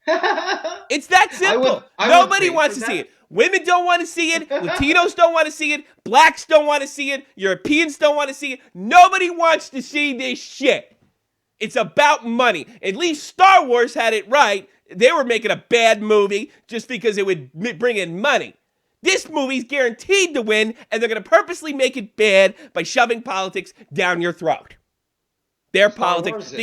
It's that simple. Nobody wants to see it. Women don't want to see it. Latinos don't want to see it. Blacks don't want to see it. Europeans don't want to see it. Nobody wants to see this shit. It's about money. At least Star Wars had it right. They were making a bad movie just because it would bring in money. This movie's guaranteed to win, and they're going to purposely make it bad by shoving politics down your throat. Their politics,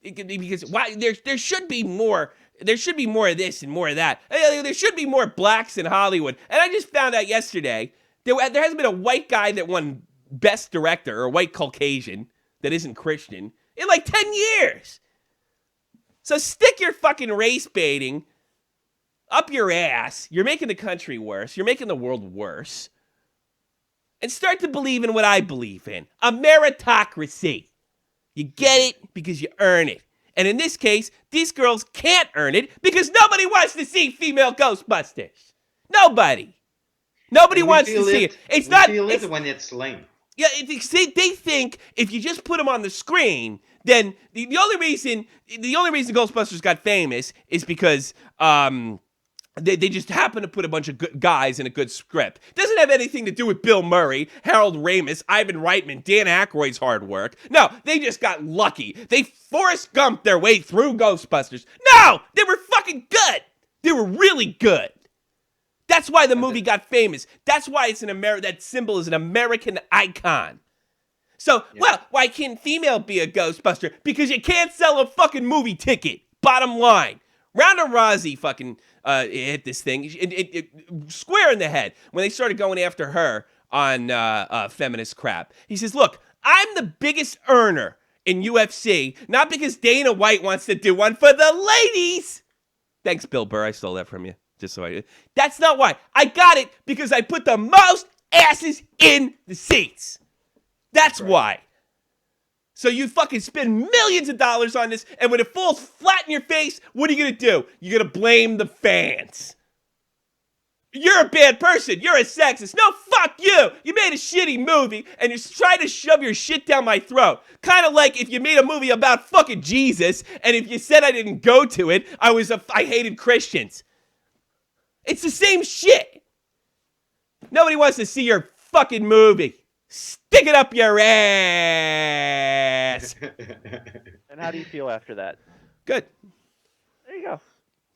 because why? There should be more. There should be more of this and more of that. There should be more blacks in Hollywood. And I just found out yesterday there hasn't been a white guy that won Best Director or a white Caucasian that isn't Christian in like 10 years. So stick your fucking race baiting up your ass. You're making the country worse. You're making the world worse. And start to believe in what I believe in. A meritocracy. You get it because you earn it. And in this case, these girls can't earn it because nobody wants to see female Ghostbusters. Nobody. Nobody wants to see it. It's not. Feel it when it's lame. Yeah, they think if you just put them on the screen, then the only reason Ghostbusters got famous is because they just happened to put a bunch of good guys in a good script. It doesn't have anything to do with Bill Murray, Harold Ramis, Ivan Reitman, Dan Aykroyd's hard work. No, they just got lucky. They Forrest Gumped their way through Ghostbusters. No, they were fucking good. They were really good. That's why the movie got famous. That's why it's that symbol is an American icon. So, well, why can't female be a Ghostbuster? Because you can't sell a fucking movie ticket. Bottom line. Ronda Rousey fucking hit this thing it square in the head when they started going after her on feminist crap. He says, look, I'm the biggest earner in UFC, not because Dana White wants to do one for the ladies. Thanks, Bill Burr. I stole that from you. Just so that's not why. I got it because I put the most asses in the seats. That's why. So you fucking spend millions of dollars on this, and when it falls flat in your face, what are you going to do? You're going to blame the fans. You're a bad person. You're a sexist. No, fuck you. You made a shitty movie, and you're trying to shove your shit down my throat. Kind of like if you made a movie about fucking Jesus, and if you said I didn't go to it, I hated Christians. It's the same shit. Nobody wants to see your fucking movie. Stick it up your ass. And how do you feel after that? Good. There you go.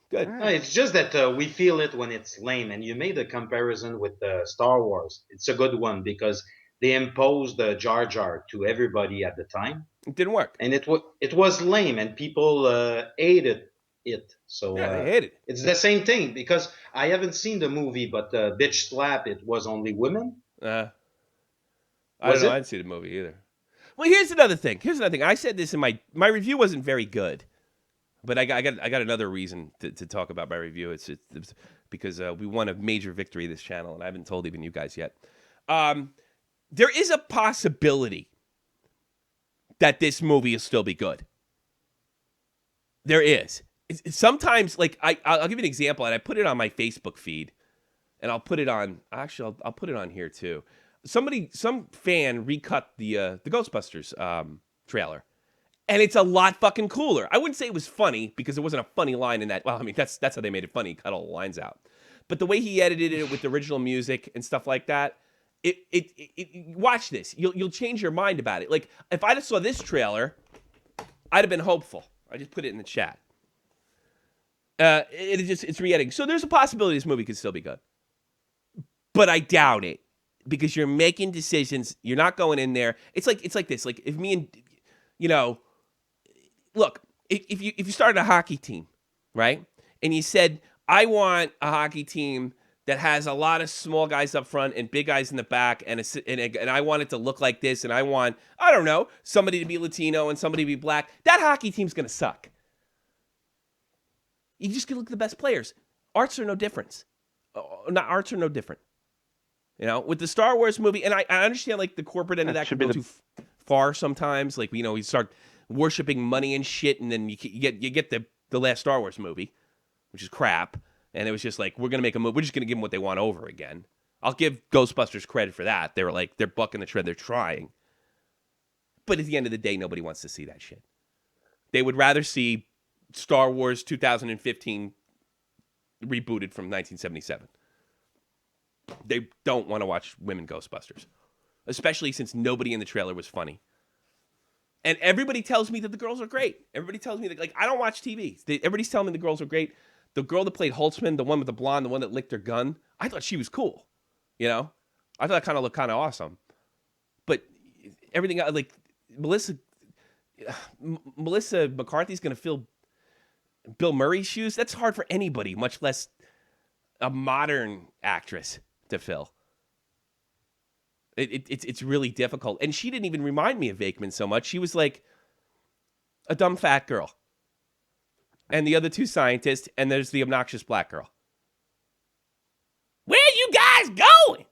Good. No, it's just that we feel it when it's lame. And you made a comparison with Star Wars. It's a good one because they imposed the Jar Jar to everybody at the time. It didn't work. And it was lame and people hated it. So yeah, they hate it. It's the same thing because I haven't seen the movie, but Bitch Slap, it was only women. I don't know. I didn't see the movie either. Well, here's another thing. I said this in my review wasn't very good, but I got another reason to talk about my review. It's because we won a major victory this channel, and I haven't told even you guys yet. There is a possibility that this movie will still be good. There is. Sometimes, like I'll give you an example, and I put it on my Facebook feed, and I'll put it on. Actually, I'll put it on here too. Some fan recut the Ghostbusters trailer, and it's a lot fucking cooler. I wouldn't say it was funny because there wasn't a funny line in that. Well, I mean that's how they made it funny. He cut all the lines out, but the way he edited it with the original music and stuff like that, it watch this. You'll change your mind about it. Like if I just saw this trailer, I'd have been hopeful. I just put it in the chat. It's re-editing. So there's a possibility this movie could still be good. But I doubt it. Because you're making decisions. You're not going in there. It's like this. Like if me and look, if you started a hockey team, right? And you said, I want a hockey team that has a lot of small guys up front and big guys in the back, and I want it to look like this, and I want, I don't know, somebody to be Latino and somebody to be black. That hockey team's gonna suck. You just can look at the best players. Arts are no different. Arts are no different. With the Star Wars movie, and I understand like the corporate end of that can go too far sometimes. Like you start worshiping money and shit, and then you get the last Star Wars movie, which is crap. And it was just like, we're gonna make a movie. We're just gonna give them what they want over again. I'll give Ghostbusters credit for that. They were like, they're bucking the trend. They're trying. But at the end of the day, nobody wants to see that shit. They would rather see Star Wars 2015 rebooted from 1977. They don't want to watch women Ghostbusters, especially since nobody in the trailer was funny. And everybody tells me that the girls are great. Everybody tells me that, like, I don't watch TV. Everybody's telling me the girls are great. The girl that played Holtzman, the one with the blonde, the one that licked her gun, I thought she was cool. You know? I thought it kind of looked kind of awesome. But everything, like, Melissa McCarthy's going to fill Bill Murray's shoes. That's hard for anybody, much less a modern actress to fill. It's really difficult. And she didn't even remind me of Vakeman so much. She was like a dumb fat girl. And the other two scientists, and there's the obnoxious black girl. Where you guys going?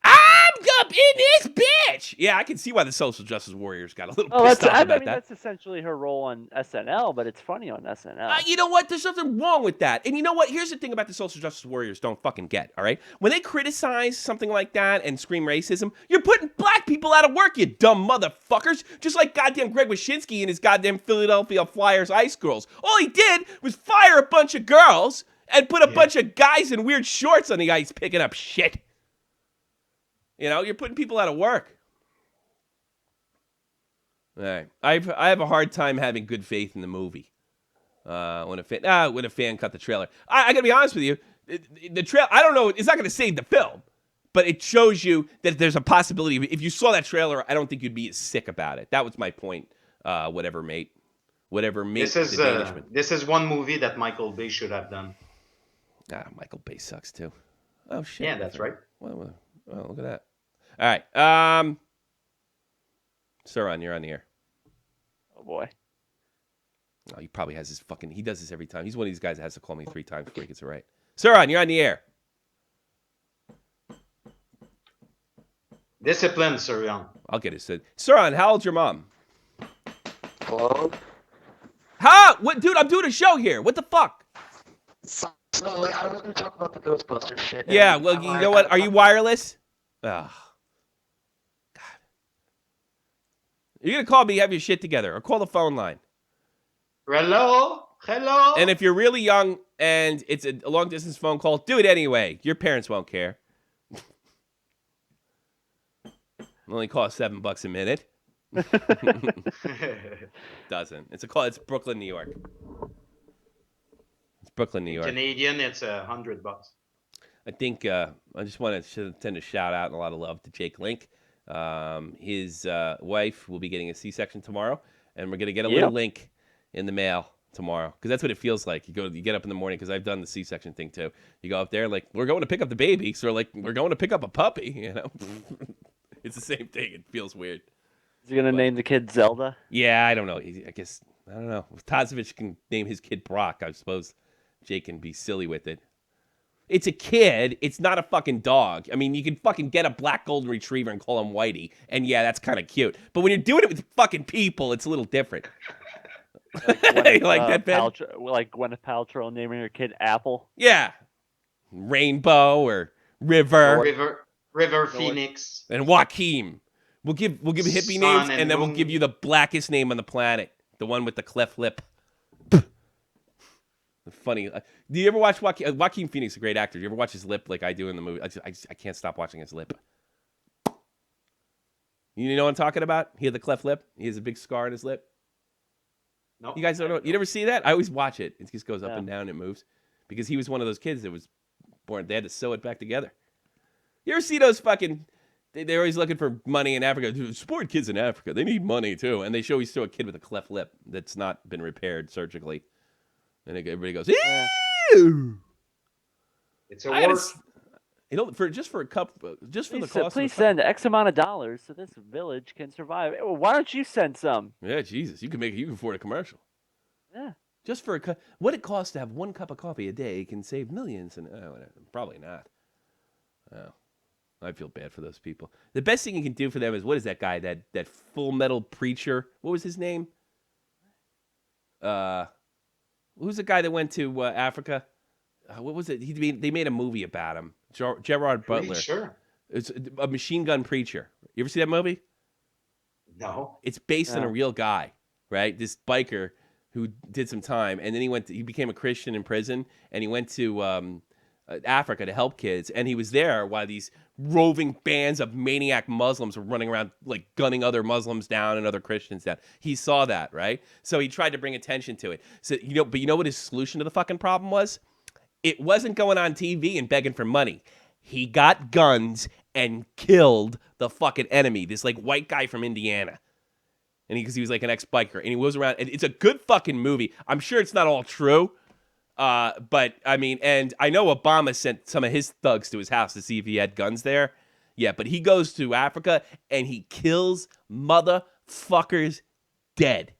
I'm up in this bitch. Yeah, I can see why the social justice warriors got a little pissed off about that. That's essentially her role on SNL, but it's funny on SNL. You know what? There's something wrong with that. And you know what? Here's the thing about the social justice warriors don't fucking get, all right? When they criticize something like that and scream racism, you're putting black people out of work, you dumb motherfuckers. Just like goddamn Greg Wyshynski and his goddamn Philadelphia Flyers Ice Girls. All he did was fire a bunch of girls and put a bunch of guys in weird shorts on the ice picking up shit. You know, you're putting people out of work. All right. I have a hard time having good faith in the movie. When a fan cut the trailer. I gotta be honest with you. The trailer, I don't know, it's not gonna save the film, but it shows you that there's a possibility. If you saw that trailer, I don't think you'd be as sick about it. That was my point. Whatever, mate. This is one movie that Michael Bay should have done. Michael Bay sucks too. Oh shit. Yeah, that's right. Well, look at that. All right. Suron, you're on the air. Oh boy. Oh, he probably has his fucking. He does this every time. He's one of these guys that has to call me 3 times before he gets it right. Suron, you're on the air. Discipline, Suron. I'll get it said. Suron, how old's your mom? Hello? Huh? What, dude? I'm doing a show here. What the fuck? So I was going to talk about the Ghostbusters shit. Yeah. Well, you know what? Are you wireless? Oh. God. You're gonna call me. Have your shit together, or call the phone line. Hello? And if you're really young and it's a long distance phone call, do it anyway. Your parents won't care. It only costs $7 a minute. Doesn't. It's a call. It's Brooklyn, New York. It's Brooklyn, New York. Canadian, it's $100. I think I just want to send a shout out and a lot of love to Jake Link. His wife will be getting a C-section tomorrow, and we're gonna get a little link in the mail tomorrow, because that's what it feels like. You get up in the morning, because I've done the C-section thing too. You go up there, like, we're going to pick up the baby, so we're going to pick up a puppy. You know, it's the same thing. It feels weird. Is he gonna name the kid Zelda? Yeah, I don't know. I guess I don't know. If Tazovich can name his kid Brock, I suppose Jake can be silly with it. It's a kid. It's not a fucking dog. I mean, you can fucking get a black golden retriever and call him Whitey, and yeah, that's kind of cute. But when you're doing it with fucking people, it's a little different. Like that, Ben? Like Gwyneth Paltrow naming her kid Apple. Yeah, Rainbow or River Phoenix, and Joaquin. We'll give hippie names, and then we'll give you the blackest name on the planet, the one with the cleft lip. Funny. Do you ever watch Joaquin? Joaquin Phoenix is a great actor. Do you ever watch his lip like I do in the movie? I can't stop watching his lip. You know what I'm talking about? He had the cleft lip. He has a big scar on his lip. No, you guys don't know. You never see that? I always watch it. It just goes up and down. And it moves because he was one of those kids that was born. They had to sew it back together. You ever see those fucking? They're always looking for money in Africa. Support kids in Africa. They need money too. And they always show a kid with a cleft lip that's not been repaired surgically. And everybody goes, ew! It's a work. You know, for the cost. Please send X amount of dollars so this village can survive. Well, why don't you send some? Yeah, Jesus, you can afford a commercial. Yeah. Just for what it costs to have 1 cup of coffee a day can save millions, and probably not. Oh, I feel bad for those people. The best thing you can do for them is, what is that guy? That Full Metal Preacher. What was his name? Who's the guy that went to Africa? What was it? They made a movie about him. Gerard Butler. Sure. It's a Machine Gun Preacher. You ever see that movie? No. It's based on a real guy, right? This biker who did some time, and then he became a Christian in prison, and he went to Africa to help kids, and he was there while these roving bands of maniac Muslims were running around like gunning other Muslims down and other Christians down. He saw that, right? So he tried to bring attention to it. So but you know what his solution to the fucking problem was? It wasn't going on TV and begging for money. He got guns and killed the fucking enemy. This like white guy from Indiana. And because he was like an ex-biker, and he was around. And it's a good fucking movie. I'm sure it's not all true. But I mean, and I know Obama sent some of his thugs to his house to see if he had guns there. Yeah, but he goes to Africa and he kills motherfuckers dead.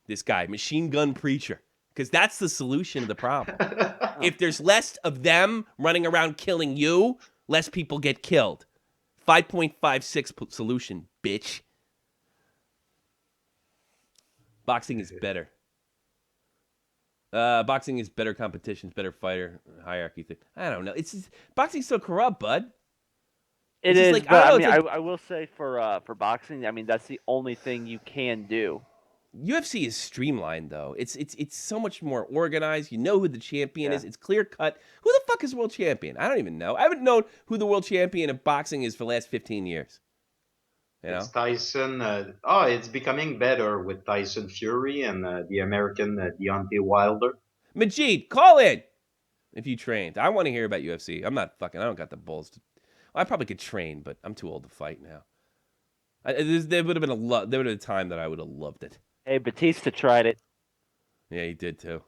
This guy, machine gun preacher, because that's the solution to the problem. If there's less of them running around killing you, less people get killed. 5.56 solution, bitch. Boxing is better. Boxing is better competitions, better fighter hierarchy thing. I don't know. It's just, boxing's so corrupt, bud. It is. Like, but, like, I will say for boxing, I mean that's the only thing you can do. UFC is streamlined though. It's so much more organized. You know who the champion is. It's clear cut. Who the fuck is world champion? I don't even know. I haven't known who the world champion of boxing is for the last 15 years. You know? It's Tyson. It's becoming better with Tyson Fury and the American Deontay Wilder. Majid, call in if you trained. I want to hear about UFC. I don't got the balls. I probably could train, but I'm too old to fight now. There would have been a time that I would have loved it. Hey, Batista tried it. Yeah, he did too.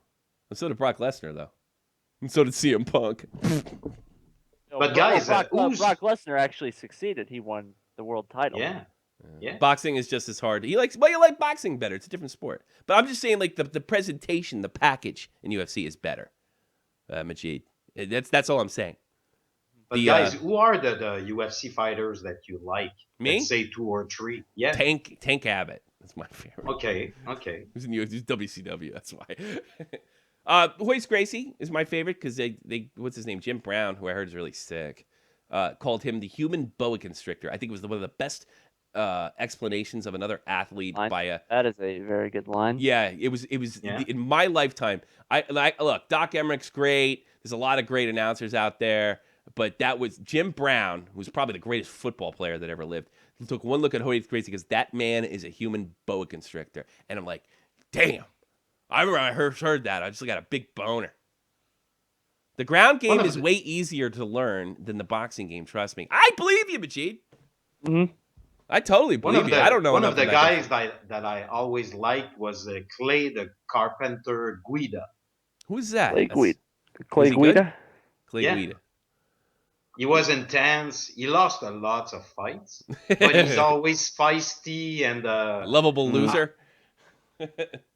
And so did Brock Lesnar, though. And so did CM Punk. But guys, Brock Lesnar actually succeeded. He won the world title. Yeah. Boxing is just as hard. You like boxing better. It's a different sport. But I'm just saying, like the presentation, the package in UFC is better. Majid, that's all I'm saying. But guys, who are the UFC fighters that you like? Me? Let's say 2 or 3. Yeah. Tank Abbott. That's my favorite. Okay. He's in WCW. That's why. Hoist Gracie is my favorite because they what's his name? Jim Brown, who I heard is really sick, called him the human boa constrictor. I think it was one of the best explanations of another athlete That is a very good line. Yeah, it was in my lifetime. Look, Doc Emmerich's great. There's a lot of great announcers out there. But that was Jim Brown, who's probably the greatest football player that ever lived. He took one look at Hoist Gracie because that man is a human boa constrictor. And I'm like, damn. I remember I heard that. I just got a big boner. The ground game is way easier to learn than the boxing game, trust me. I believe you, Majid. Mm-hmm. I totally believe you. I don't know. One of the guys that I always liked was Clay the Carpenter Guida. Who's that? Clay Guida? Clay Guida. He was intense. He lost a lot of fights, but he's always feisty and lovable loser.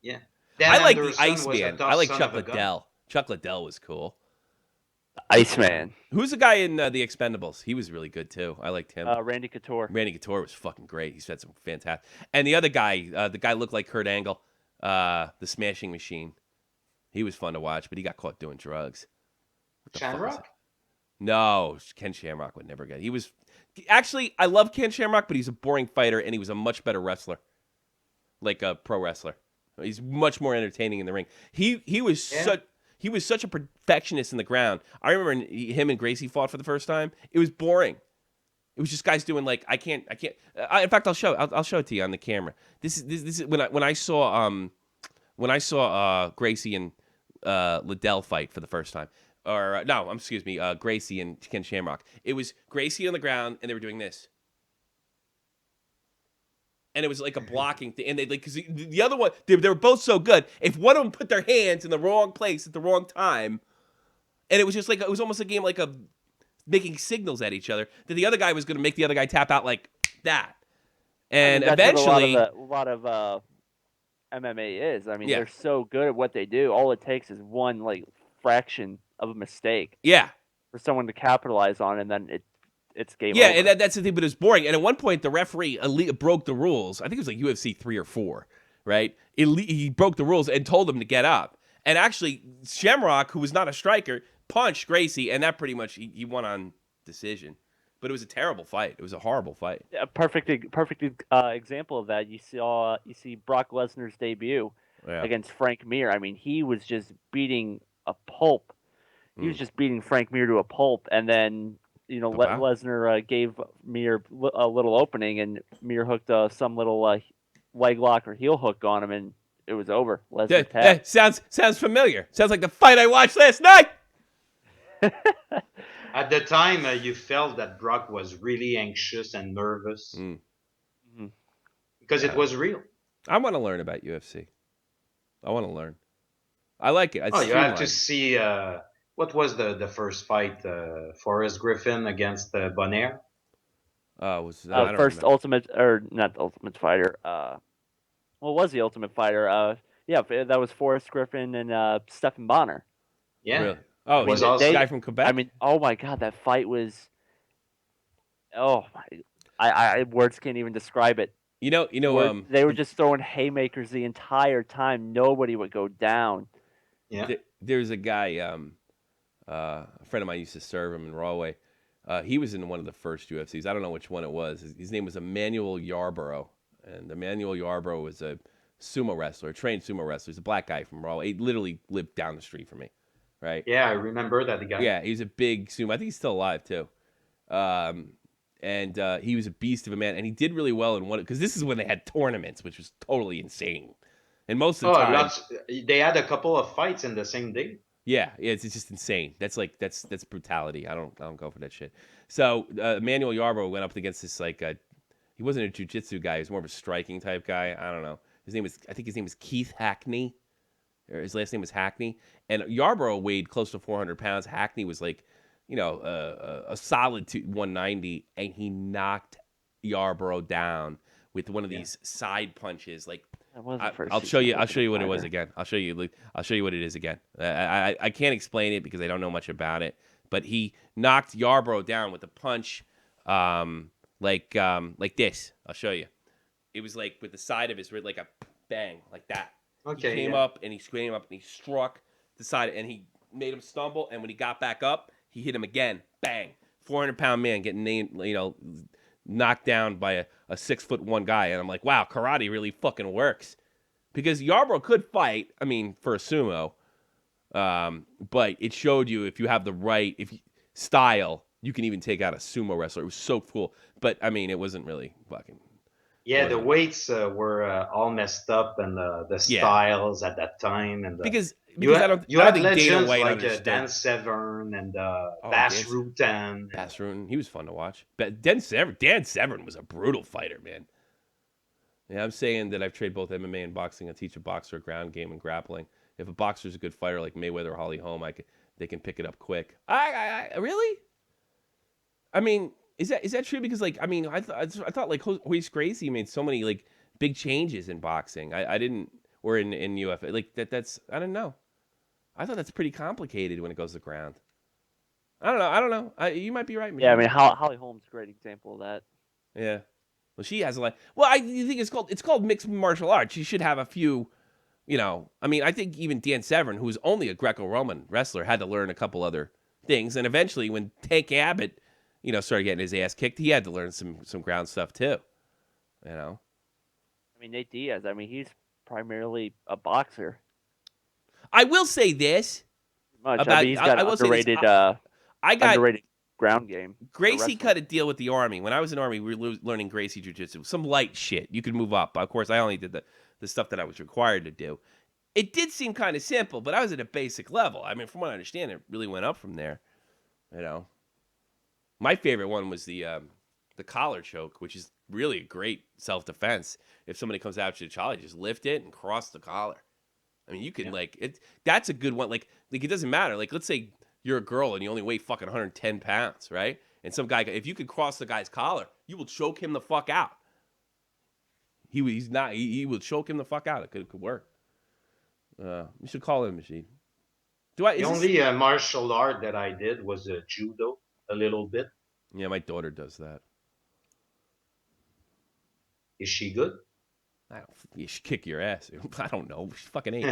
Yeah. I like the Iceman. I like Chuck Liddell. Chuck Liddell was cool. Iceman. Who's the guy in The Expendables? He was really good too. I liked him. Randy Couture. Randy Couture was fucking great. He's had some fantastic. And the other guy, the guy looked like Kurt Angle, the Smashing Machine. He was fun to watch, but he got caught doing drugs. Shamrock? No, Ken Shamrock would never get. He was actually, I love Ken Shamrock, but he's a boring fighter, and he was a much better wrestler, like a pro wrestler. He's much more entertaining in the ring. He was such a perfectionist in the ground. I remember him and Gracie fought for the first time. It was boring. It was just guys doing like I can't. In fact, I'll show it to you on the camera. This is when I saw Gracie and Liddell fight for the first time. Or no, excuse me, Gracie and Ken Shamrock. It was Gracie on the ground, and they were doing this, and it was like a blocking thing. And they because the other one, they were both so good. If one of them put their hands in the wrong place at the wrong time, and it was just like it was almost a game like of making signals at each other that the other guy was going to make the other guy tap out like that. And eventually, a lot of MMA is. I mean, they're so good at what they do. All it takes is one like fraction of a mistake. Yeah. For someone to capitalize on, and then it's game over. Yeah, and that's the thing, but it's boring. And at one point, the referee broke the rules. I think it was like UFC 3 or 4, right? He broke the rules and told him to get up. And actually, Shamrock, who was not a striker, punched Gracie, and that pretty much, he won on decision. But it was a terrible fight. It was a horrible fight. A perfect example of that. You see Brock Lesnar's debut against Frank Mir. I mean, he was just beating a pulp. He was just beating Frank Mir to a pulp, and then Lesnar gave Mir a little opening, and Mir hooked some little leg lock or heel hook on him, and it was over. Lesnar tapped. Sounds familiar. Sounds like the fight I watched last night. At the time, you felt that Brock was really anxious and nervous because it was real. I want to learn about UFC. I want to learn. I like it. You have to see what was the first fight? Forrest Griffin against Bonaire. Was first Ultimate or not the Ultimate Fighter? What was the Ultimate Fighter? Yeah, that was Forrest Griffin and Stephen Bonner. Yeah. Really? Oh, was the guy from Quebec. I mean, oh my God, that fight was. Oh my! I words can't even describe it. They were just throwing haymakers the entire time. Nobody would go down. Yeah. There's a guy, a friend of mine used to serve him in Rawway. He was in one of the first UFCs. I don't know which one it was. His name was Emmanuel Yarborough. And Emmanuel Yarborough was a sumo wrestler, a trained sumo wrestler. He's a black guy from Rawway. He literally lived down the street from me, right? Yeah, I remember that guy. Yeah, he was a big sumo. I think he's still alive, too. And he was a beast of a man. And he did really well in one, because this is when they had tournaments, which was totally insane. And most of the time, they had a couple of fights in the same day. Yeah, it's just insane. That's brutality. I don't go for that shit. So Emmanuel Yarborough went up against this he wasn't a jiu-jitsu guy. He was more of a striking type guy. I don't know. I think his name was Keith Hackney, or his last name was Hackney. And Yarborough weighed close to 400 pounds. Hackney was like, a solid 190, and he knocked Yarborough down with one of these side punches, like. I'll show you what it was again. I'll show you what it is again. I can't explain it because I don't know much about it. But he knocked Yarborough down with a punch, like this. I'll show you. It was like with the side of his wrist, like a bang, like that. Okay. He came up and he struck the side, and he made him stumble. And when he got back up, he hit him again. Bang! 400-pound man getting knocked down by a 6'1" guy, and I'm like, wow, karate really fucking works, because Yarborough could fight. I mean, for a sumo, but it showed you if you have the right style, you can even take out a sumo wrestler. It was so cool, but I mean, it wasn't really fucking. Yeah, the weights were all messed up, and the styles at that time, and because you I had think legends Dana White like Dan Severn and Bas Rutten. Bas Rutten, he was fun to watch. But Dan Severn was a brutal fighter, man. Yeah, I'm saying that I've trained both MMA and boxing. I teach a boxer a ground game and grappling. If a boxer's a good fighter like Mayweather or Holly Holm, they can pick it up quick. I really? I mean, is that true? Because I thought like Royce Gracie made so many like big changes in boxing. I didn't, or in UFC, like that's I don't know. I thought that's pretty complicated when it goes to ground. I don't know. You might be right. Yeah, I mean, Holly Holm's a great example of that. Yeah. Well, she has a lot. Well, I think it's called mixed martial arts. She should have a few. I mean, I think even Dan Severn, who was only a Greco-Roman wrestler, had to learn a couple other things. And eventually, when Tank Abbott, started getting his ass kicked, he had to learn some ground stuff too. I mean, Nate Diaz. I mean, he's primarily a boxer. I will say this. He's got underrated ground game. Gracie cut a deal with the Army. When I was in the Army, we were learning Gracie Jiu-Jitsu. Some light shit. You could move up. Of course, I only did the stuff that I was required to do. It did seem kind of simple, but I was at a basic level. I mean, from what I understand, it really went up from there. My favorite one was the collar choke, which is really a great self-defense. If somebody comes after you, Charlie, just lift it and cross the collar. I mean, you can that's a good one. Like it doesn't matter. Like, let's say you're a girl and you only weigh fucking 110 pounds, right? And some guy, if you could cross the guy's collar, you will choke him the fuck out. He will choke him the fuck out. It could work. You should call him, Machine. The only martial art that I did was judo, a little bit. Yeah, my daughter does that. Is she good? You should kick your ass. I don't know. She fucking ain't.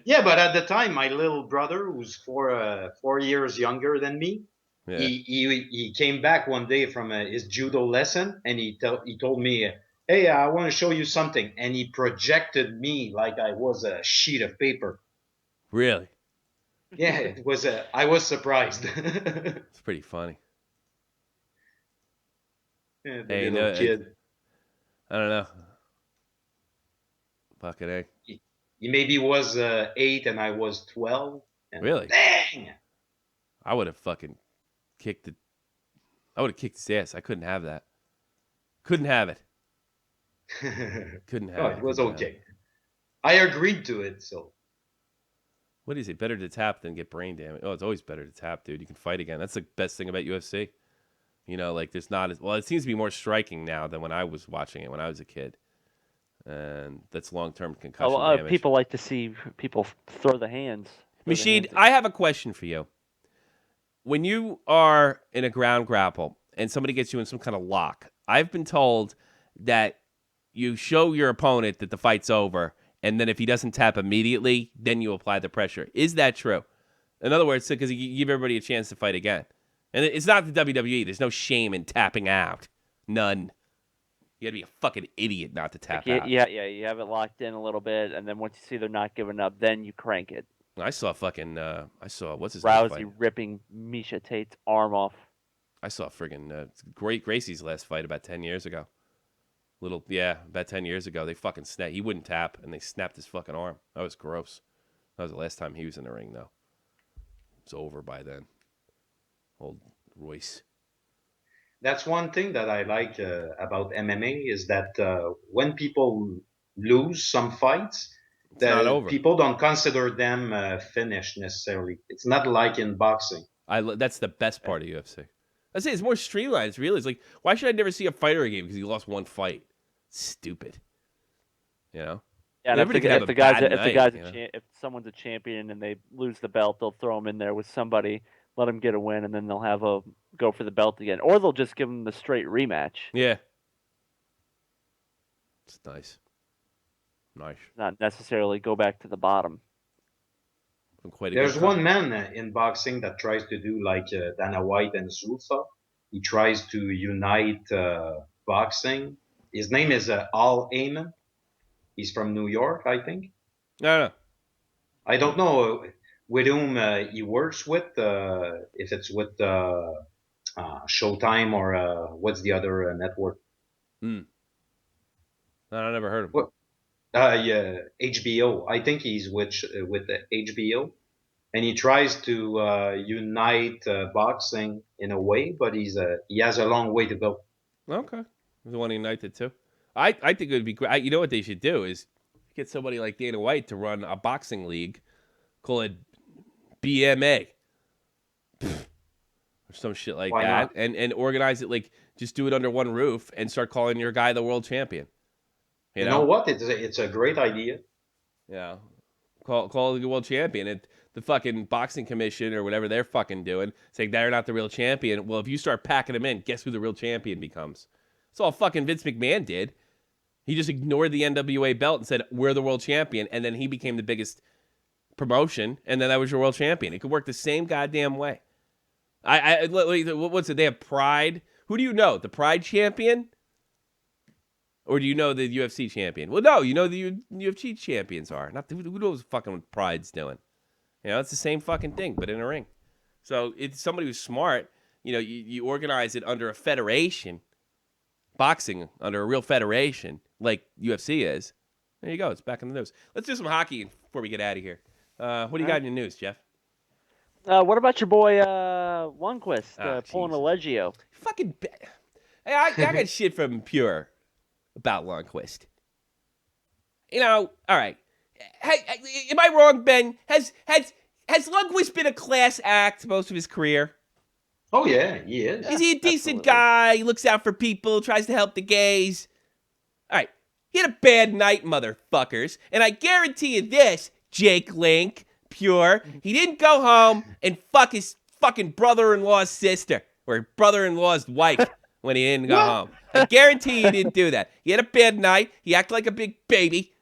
Yeah, but at the time, my little brother, who's 4 years younger than me, he came back one day from his judo lesson, and he told me, "Hey, I want to show you something," and he projected me like I was a sheet of paper. Really? Yeah, it was. I was surprised. It's pretty funny. Yeah, the Hey, little kid. I don't know. Fucking A. He maybe was 8 and I was 12. And Really? dang! I would have fucking kicked it. I would have kicked his ass. I couldn't have that. Couldn't have it. Couldn't have Oh, it. it was Couldn't have okay. I agreed to it, so. What is it? Better to tap than get brain damage. Oh, it's always better to tap, dude. You can fight again. That's the best thing about UFC. You know, like there's not as well. It seems to be more striking now than when I was watching it when I was a kid, and that's long-term concussion damage. People like to see people throw the hands. Machine, I have a question for you. When you are in a ground grapple and somebody gets you in some kind of lock, I've been told that you show your opponent that the fight's over, and then if he doesn't tap immediately, then you apply the pressure. Is that true? In other words, because you give everybody a chance to fight again. And it's not the WWE. There's no shame in tapping out. None. You gotta be a fucking idiot not to tap out. Yeah. You have it locked in a little bit, and then once you see they're not giving up, then you crank it. I saw fucking. What's his Rousey name? ripping Misha Tate's arm off. I saw friggin' Gracie's last fight about 10 years ago. About 10 years ago. They fucking snapped. He wouldn't tap, and they snapped his fucking arm. That was gross. That was the last time he was in the ring, though. It's over by then. Old Royce. That's one thing that I like about MMA is that when people lose some fights, it's not over. People don't consider them finished necessarily. It's not like in boxing. That's the best part of UFC. I say it's more streamlined. It's really, it's like, why should I never see a fighter again because he lost one fight? Stupid. You know? Yeah, and if someone's a champion and they lose the belt, they'll throw him in there with somebody, let him get a win, and then they'll have a go for the belt again, or they'll just give him the straight rematch. Yeah, it's nice. Not necessarily go back to the bottom. There's one man in boxing that tries to do like Dana White and Zulfa. He tries to unite boxing. His name is Al Heyman. He's from New York, I think. No. I don't know with whom he works with, if it's with Showtime or what's the other network? No, I never heard of him. What? Yeah, HBO. I think he's with HBO, and he tries to unite boxing in a way, but he has a long way to go. Okay, the one united too. I think it would be great. You know what they should do is get somebody like Dana White to run a boxing league, call it BMA or some shit like Why that, not? and organize it like just do it under one roof and start calling your guy the world champion. You know what? It's a great idea. Yeah, call the world champion. The fucking boxing commission or whatever they're fucking doing, saying they're not the real champion. Well, if you start packing them in, guess who the real champion becomes? That's all fucking Vince McMahon did. He just ignored the NWA belt and said, we're the world champion. And then he became the biggest promotion. And then that was your world champion. It could work the same goddamn way. What's it? They have Pride. Who do you know? The Pride champion? Or do you know the UFC champion? Well, no, you know the UFC champions are. Not who knows fucking what Pride's doing. You know, it's the same fucking thing, but in a ring. So it's somebody who's smart. You know, you organize it under a federation. Boxing under a real federation like UFC is. There you go. It's back in the news. Let's do some hockey before we get out of here. What do you got in your news, Jeff? What about your boy Lundqvist pulling a Legio? Fucking. Hey, I got shit from Pure about Lundqvist. You know, all right. Hey, am I wrong, Ben? Has Lundqvist been a class act most of his career? Oh, yeah, he is. Is he a decent guy? He looks out for people, tries to help the gays. All right. He had a bad night, motherfuckers. And I guarantee you this, Jake Link, Pure, he didn't go home and fuck his fucking brother-in-law's sister or brother-in-law's wife when he didn't go home. I guarantee he didn't do that. He had a bad night. He acted like a big baby.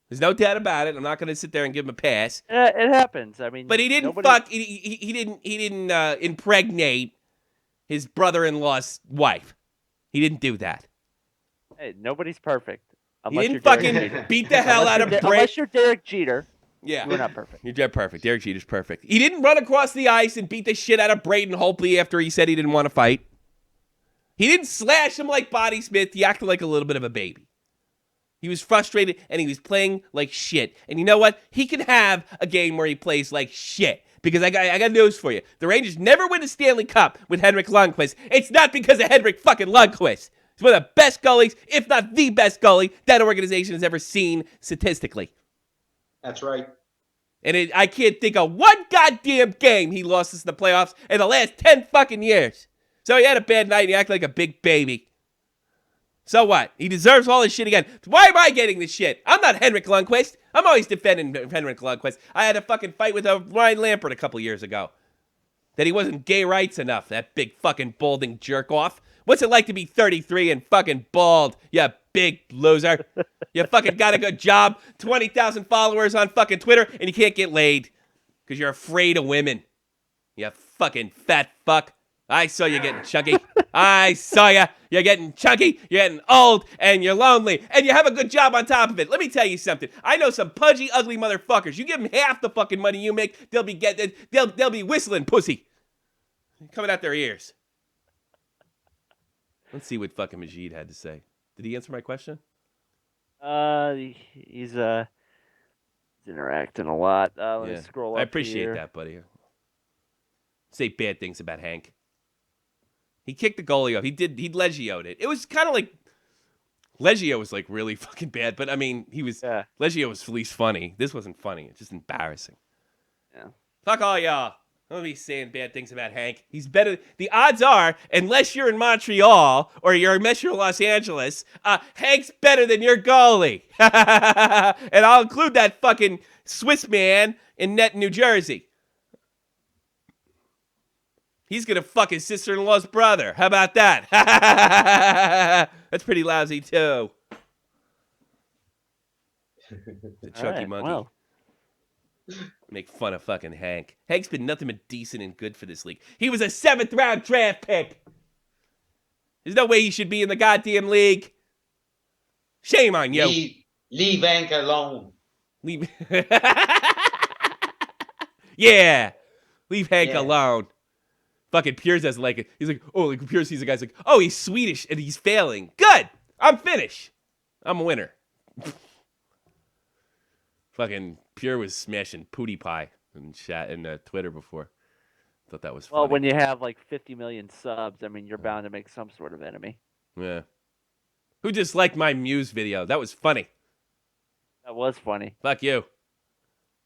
There's no doubt about it. I'm not going to sit there and give him a pass. It happens. I mean, but he didn't fuck. He didn't impregnate his brother-in-law's wife. He didn't do that. Hey, nobody's perfect. He didn't fucking beat the hell out of Brett. Unless you're Derek Jeter. Yeah. We're not perfect. You're dead perfect. Derek Jeter's perfect. He didn't run across the ice and beat the shit out of Braden Holtby after he said he didn't want to fight. He didn't slash him like Body Smith. He acted like a little bit of a baby. He was frustrated, and he was playing like shit. And you know what? He can have a game where he plays like shit. Because I got news for you. The Rangers never win a Stanley Cup with Henrik Lundqvist. It's not because of Henrik fucking Lundqvist. He's one of the best goalies, if not the best goalie, that organization has ever seen statistically. That's right. And I can't think of one goddamn game he lost us in the playoffs in the last 10 fucking years. So he had a bad night and he acted like a big baby. So what? He deserves all this shit again. Why am I getting this shit? I'm not Henrik Lundqvist. I'm always defending Henrik Lundqvist. I had a fucking fight with Ryan Lampert a couple years ago. That he wasn't gay rights enough, that big fucking balding jerk off. What's it like to be 33 and fucking bald, you big loser? You fucking got a good job, 20,000 followers on fucking Twitter, and you can't get laid because you're afraid of women. You fucking fat fuck. I saw you getting chunky. I saw you. You're getting chunky, you're getting old, and you're lonely, and you have a good job on top of it. Let me tell you something. I know some pudgy, ugly motherfuckers. You give them half the fucking money you make, they'll be whistling pussy. Coming out their ears. Let's see what fucking Majid had to say. Did he answer my question? He's interacting a lot. Let me scroll up I appreciate here. that, buddy. Say bad things about Hank. He kicked the goalie off. He Legio'd it. It was kind of like Legio was like really fucking bad, but I mean, Legio was at least funny. This wasn't funny. It's just embarrassing. Yeah. Fuck all y'all. Don't be saying bad things about Hank. He's better. The odds are, unless you're in Montreal or unless you're in Los Angeles, Hank's better than your goalie. And I'll include that fucking Swiss man in New Jersey. He's gonna fuck his sister-in-law's brother. How about that? That's pretty lousy too. The chunky monkey. Well. Make fun of fucking Hank. Hank's been nothing but decent and good for this league. He was a 7th round draft pick. There's no way he should be in the goddamn league. Shame on you. Leave Hank alone. Leave. Yeah. Leave Hank alone. Fucking Piers doesn't like it. He's like, oh, like Piers sees the guy's like, oh, he's Swedish and he's failing. Good. I'm finished. I'm a winner. Fucking Pure was smashing Pootie Pie in chat and Twitter before. Thought that was funny. Well, when you have like 50 million subs, I mean, you're bound to make some sort of enemy. Yeah. Who just liked my Muse video? That was funny. That was funny. Fuck you.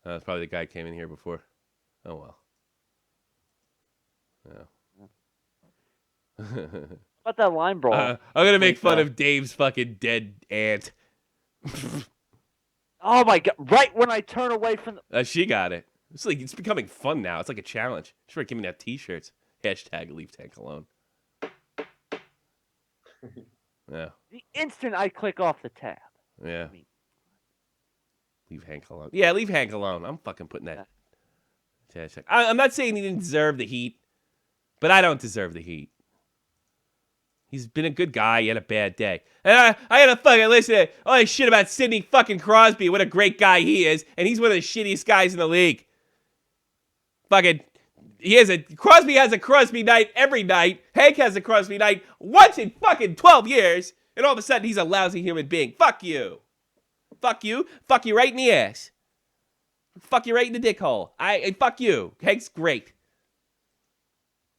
That's probably the guy who came in here before. Oh, well. Yeah. How about that line brawl? I'm going to make fun of Dave's fucking dead aunt. Oh my god! Right when I turn away from the... She got it. It's becoming fun now. It's like a challenge. She's right giving out T-shirts. Hashtag leave Hank alone. Yeah. The instant I click off the tab. Yeah. Leave Hank alone. Yeah, leave Hank alone. I'm fucking putting that. Hashtag. I'm not saying he didn't deserve the heat, but I don't deserve the heat. He's been a good guy. He had a bad day. And I gotta fucking listen to all this shit about Sidney fucking Crosby. What a great guy he is. And he's one of the shittiest guys in the league. Fucking, Crosby has a Crosby night every night. Hank has a Crosby night once in fucking 12 years. And all of a sudden, he's a lousy human being. Fuck you. Fuck you. Fuck you right in the ass. Fuck you right in the dick hole. Fuck you. Hank's great.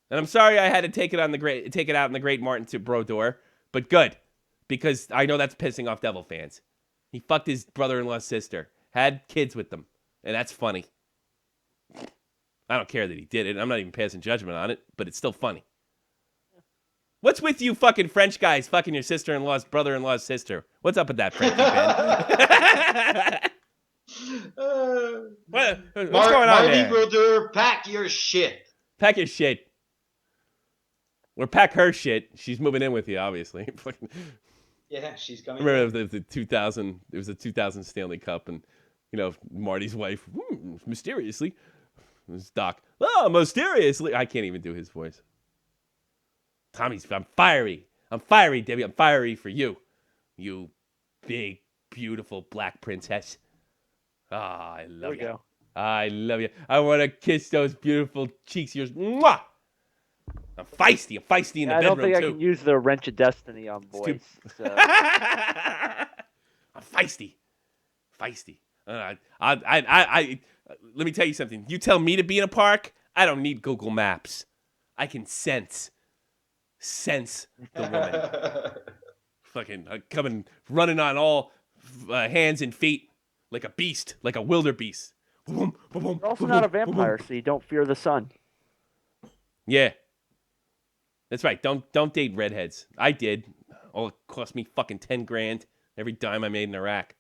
And I'm sorry I had to take it out in the Great Martin to Brodeur, but good, because I know that's pissing off Devil fans. He fucked his brother-in-law's sister, had kids with them, and that's funny. I don't care that he did it. I'm not even passing judgment on it, but it's still funny. What's with you fucking French guys fucking your sister-in-law's brother-in-law's sister? What's up with that, Frenchie Ben? What's going on there? Brodeur, pack your shit. Pack your shit. Or pack her shit. She's moving in with you, obviously. Yeah, she's coming. Remember the 2000? It was the 2000 Stanley Cup, and Marty's wife mysteriously. It was Doc. Oh, mysteriously. I can't even do his voice. I'm fiery. I'm fiery, Debbie. I'm fiery for you. You big, beautiful black princess. Ah, I love There we you. go. I love you. I want to kiss those beautiful cheeks of yours. Mwah! I'm feisty. I'm feisty in the I don't bedroom, think too. I can use the wrench of destiny on It's too- voice. So. I'm feisty. Feisty. Let me tell you something. You tell me to be in a park, I don't need Google Maps. I can sense the woman. Fucking coming, running on all hands and feet like a beast, like a wildebeest. You're also not a vampire, so you don't fear the sun. Yeah. That's right. Don't date redheads. I did. Oh, it cost me fucking 10 grand every dime I made in Iraq.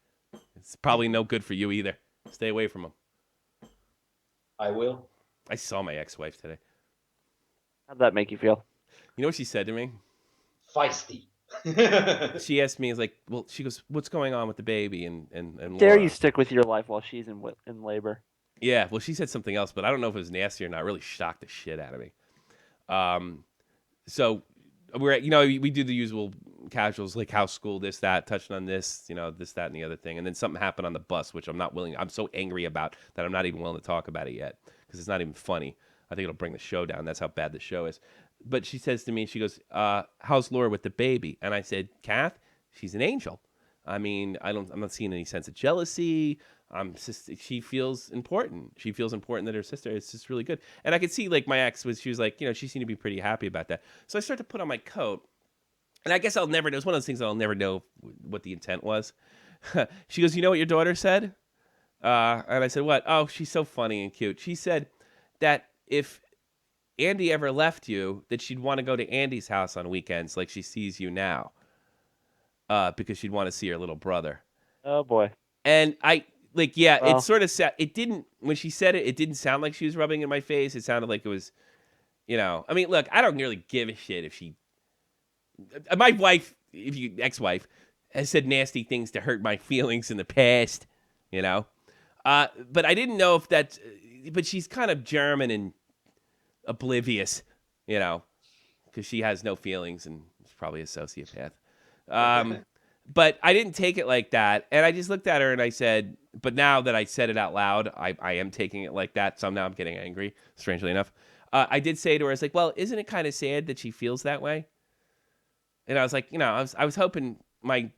It's probably no good for you either. Stay away from them. I will. I saw my ex-wife today. How'd that make you feel? You know what she said to me? Feisty. She asked me, she goes, what's going on with the baby and Dare Laura? you stick with your life while she's in labor? Yeah, well, she said something else, but I don't know if it was nasty or not. It really shocked the shit out of me. So we're at, we do the usual casuals, like house school, this, that, touching on this, this, that, and the other thing. And then something happened on the bus, which I'm so angry about that I'm not even willing to talk about it yet because it's not even funny. I think it'll bring the show down. That's how bad the show is. But she says to me, she goes, how's Laura with the baby? And I said, Kath, she's an angel. I mean, I'm not seeing any sense of jealousy. She feels important. She feels important that her sister is just really good. And I could see, like, my ex she was like, she seemed to be pretty happy about that. So I started to put on my coat. And I guess I'll never know. It's one of those things that I'll never know what the intent was. She goes, you know what your daughter said? And I said, what? Oh, she's so funny and cute. She said that if Andy ever left you, that she'd want to go to Andy's house on weekends like she sees you now. Because she'd want to see her little brother. Oh, boy. And it sort of it didn't, when she said it, it didn't sound like she was rubbing it in my face. It sounded like it was, I mean, look, I don't really give a shit if my wife, ex-wife, has said nasty things to hurt my feelings in the past, but I didn't know if that's, but she's kind of German and oblivious, because she has no feelings and is probably a sociopath. But I didn't take it like that. And I just looked at her and I said, but now that I said it out loud, I am taking it like that. So now I'm getting angry, strangely enough. I did say to her, I was like, well, isn't it kind of sad that she feels that way? And I was like, I was hoping my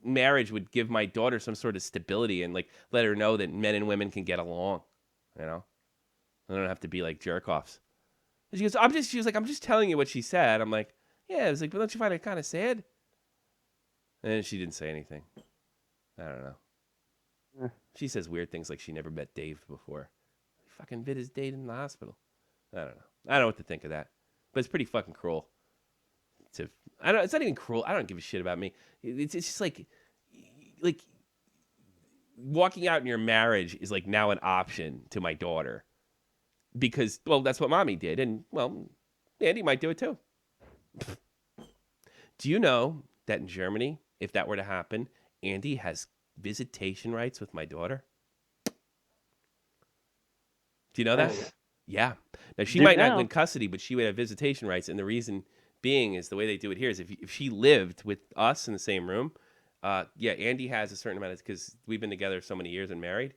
marriage would give my daughter some sort of stability and like let her know that men and women can get along, They don't have to be like jerk-offs. And she goes, she was like, I'm just telling you what she said. I'm like, yeah. I was like, but don't you find it kind of sad? And then she didn't say anything. I don't know. She says weird things like she never met Dave before. He fucking bit his date in the hospital. I don't know. I don't know what to think of that. But it's pretty fucking cruel. It's not even cruel. I don't give a shit about me. It's just like walking out in your marriage is like now an option to my daughter. Because, well, that's what mommy did. And, well, Andy might do it too. Do you know that in Germany, if that were to happen, Andy has visitation rights with my daughter? Do you know that? Nice. Yeah. Now, she might not win custody, but she would have visitation rights. And the reason being is the way they do it here is if she lived with us in the same room, Andy has a certain amount of, because we've been together so many years and married,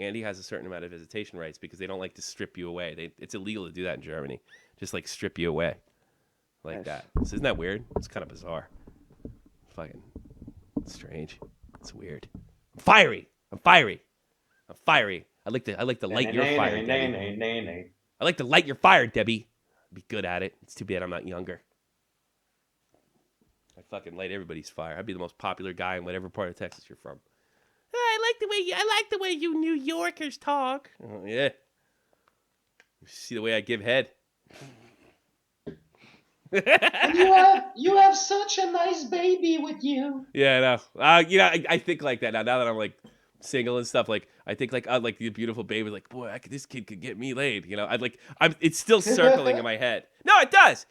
Andy has a certain amount of visitation rights because they don't like to strip you away. It's illegal to do that in Germany. Just like strip you away like that. So isn't that weird? It's kind of bizarre. Fucking strange. It's weird. I'm fiery. I like to light your fire, Debbie. I like to light your fire, Debbie. I'd be good at it. It's too bad I'm not younger. I fucking light everybody's fire. I'd be the most popular guy in whatever part of Texas you're from. I like the way you New Yorkers talk. Oh, yeah. You see the way I give head. You have such a nice baby with you. Yeah, I know. I think like that now. Now that I'm like single and stuff, like I think like the beautiful baby, like boy, this kid could get me laid. It's still circling in my head. No, it does.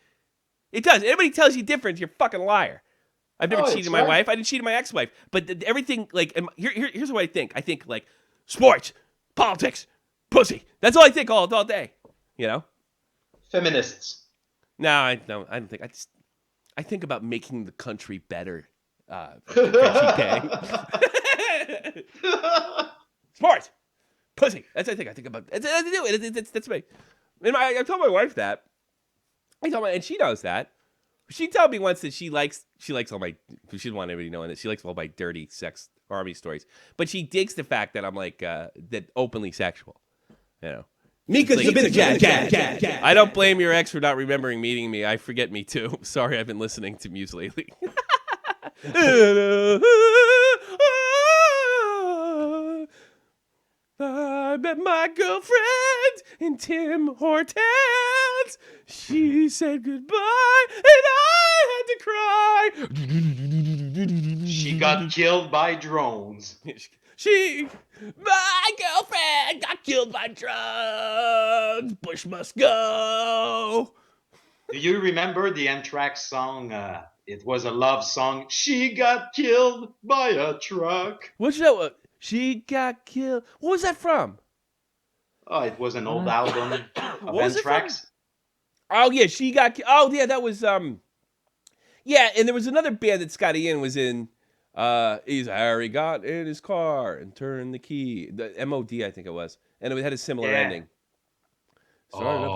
It does. Anybody tells you different, you're a fucking liar. I've never cheated my wife. I didn't cheat my ex-wife. But everything, like, here's what I think. I think, like, sports, politics, pussy. That's all I think all day. Feminists. No, I don't think. I think about making the country better. Sports. Pussy. That's the thing I think about. That's me. And I told my wife that. And she knows that. She told me once that she likes all my. She doesn't want anybody knowing that she likes all my dirty sex army stories. But she digs the fact that I'm like that openly sexual. You know. Mika's a bit of jazz. I don't blame your ex for not remembering meeting me. I forget me too. Sorry, I've been listening to Muse lately. I met my girlfriend in Tim Hortons. She said goodbye, and I had to cry. She got killed by drones. My girlfriend got killed by drugs. Bush must go. Do you remember the Anthrax song? It was a love song. She got killed by a truck. What's that? She got killed. What was that from? Oh, it was an old album of Anthrax. Oh yeah, she got. Oh yeah, that was Yeah, and there was another band that Scotty Ian was in. Harry got in his car and turned the key. The M.O.D. I think it was, and it had a similar ending. Yeah.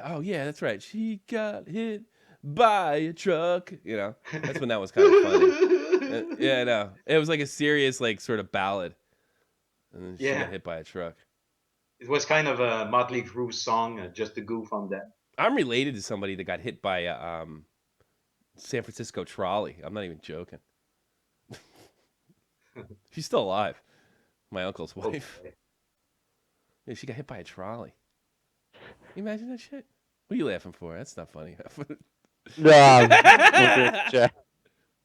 Oh yeah, that's right. She got hit by a truck. You know, that's when that was kind of funny. Yeah, no, it was like a serious, like sort of ballad, and then she got hit by a truck. It was kind of a Motley Crue song, just to goof on that. I'm related to somebody that got hit by a San Francisco trolley. I'm not even joking. She's still alive. My uncle's wife. Okay. Yeah, she got hit by a trolley. Can you imagine that shit? What are you laughing for? That's not funny. No.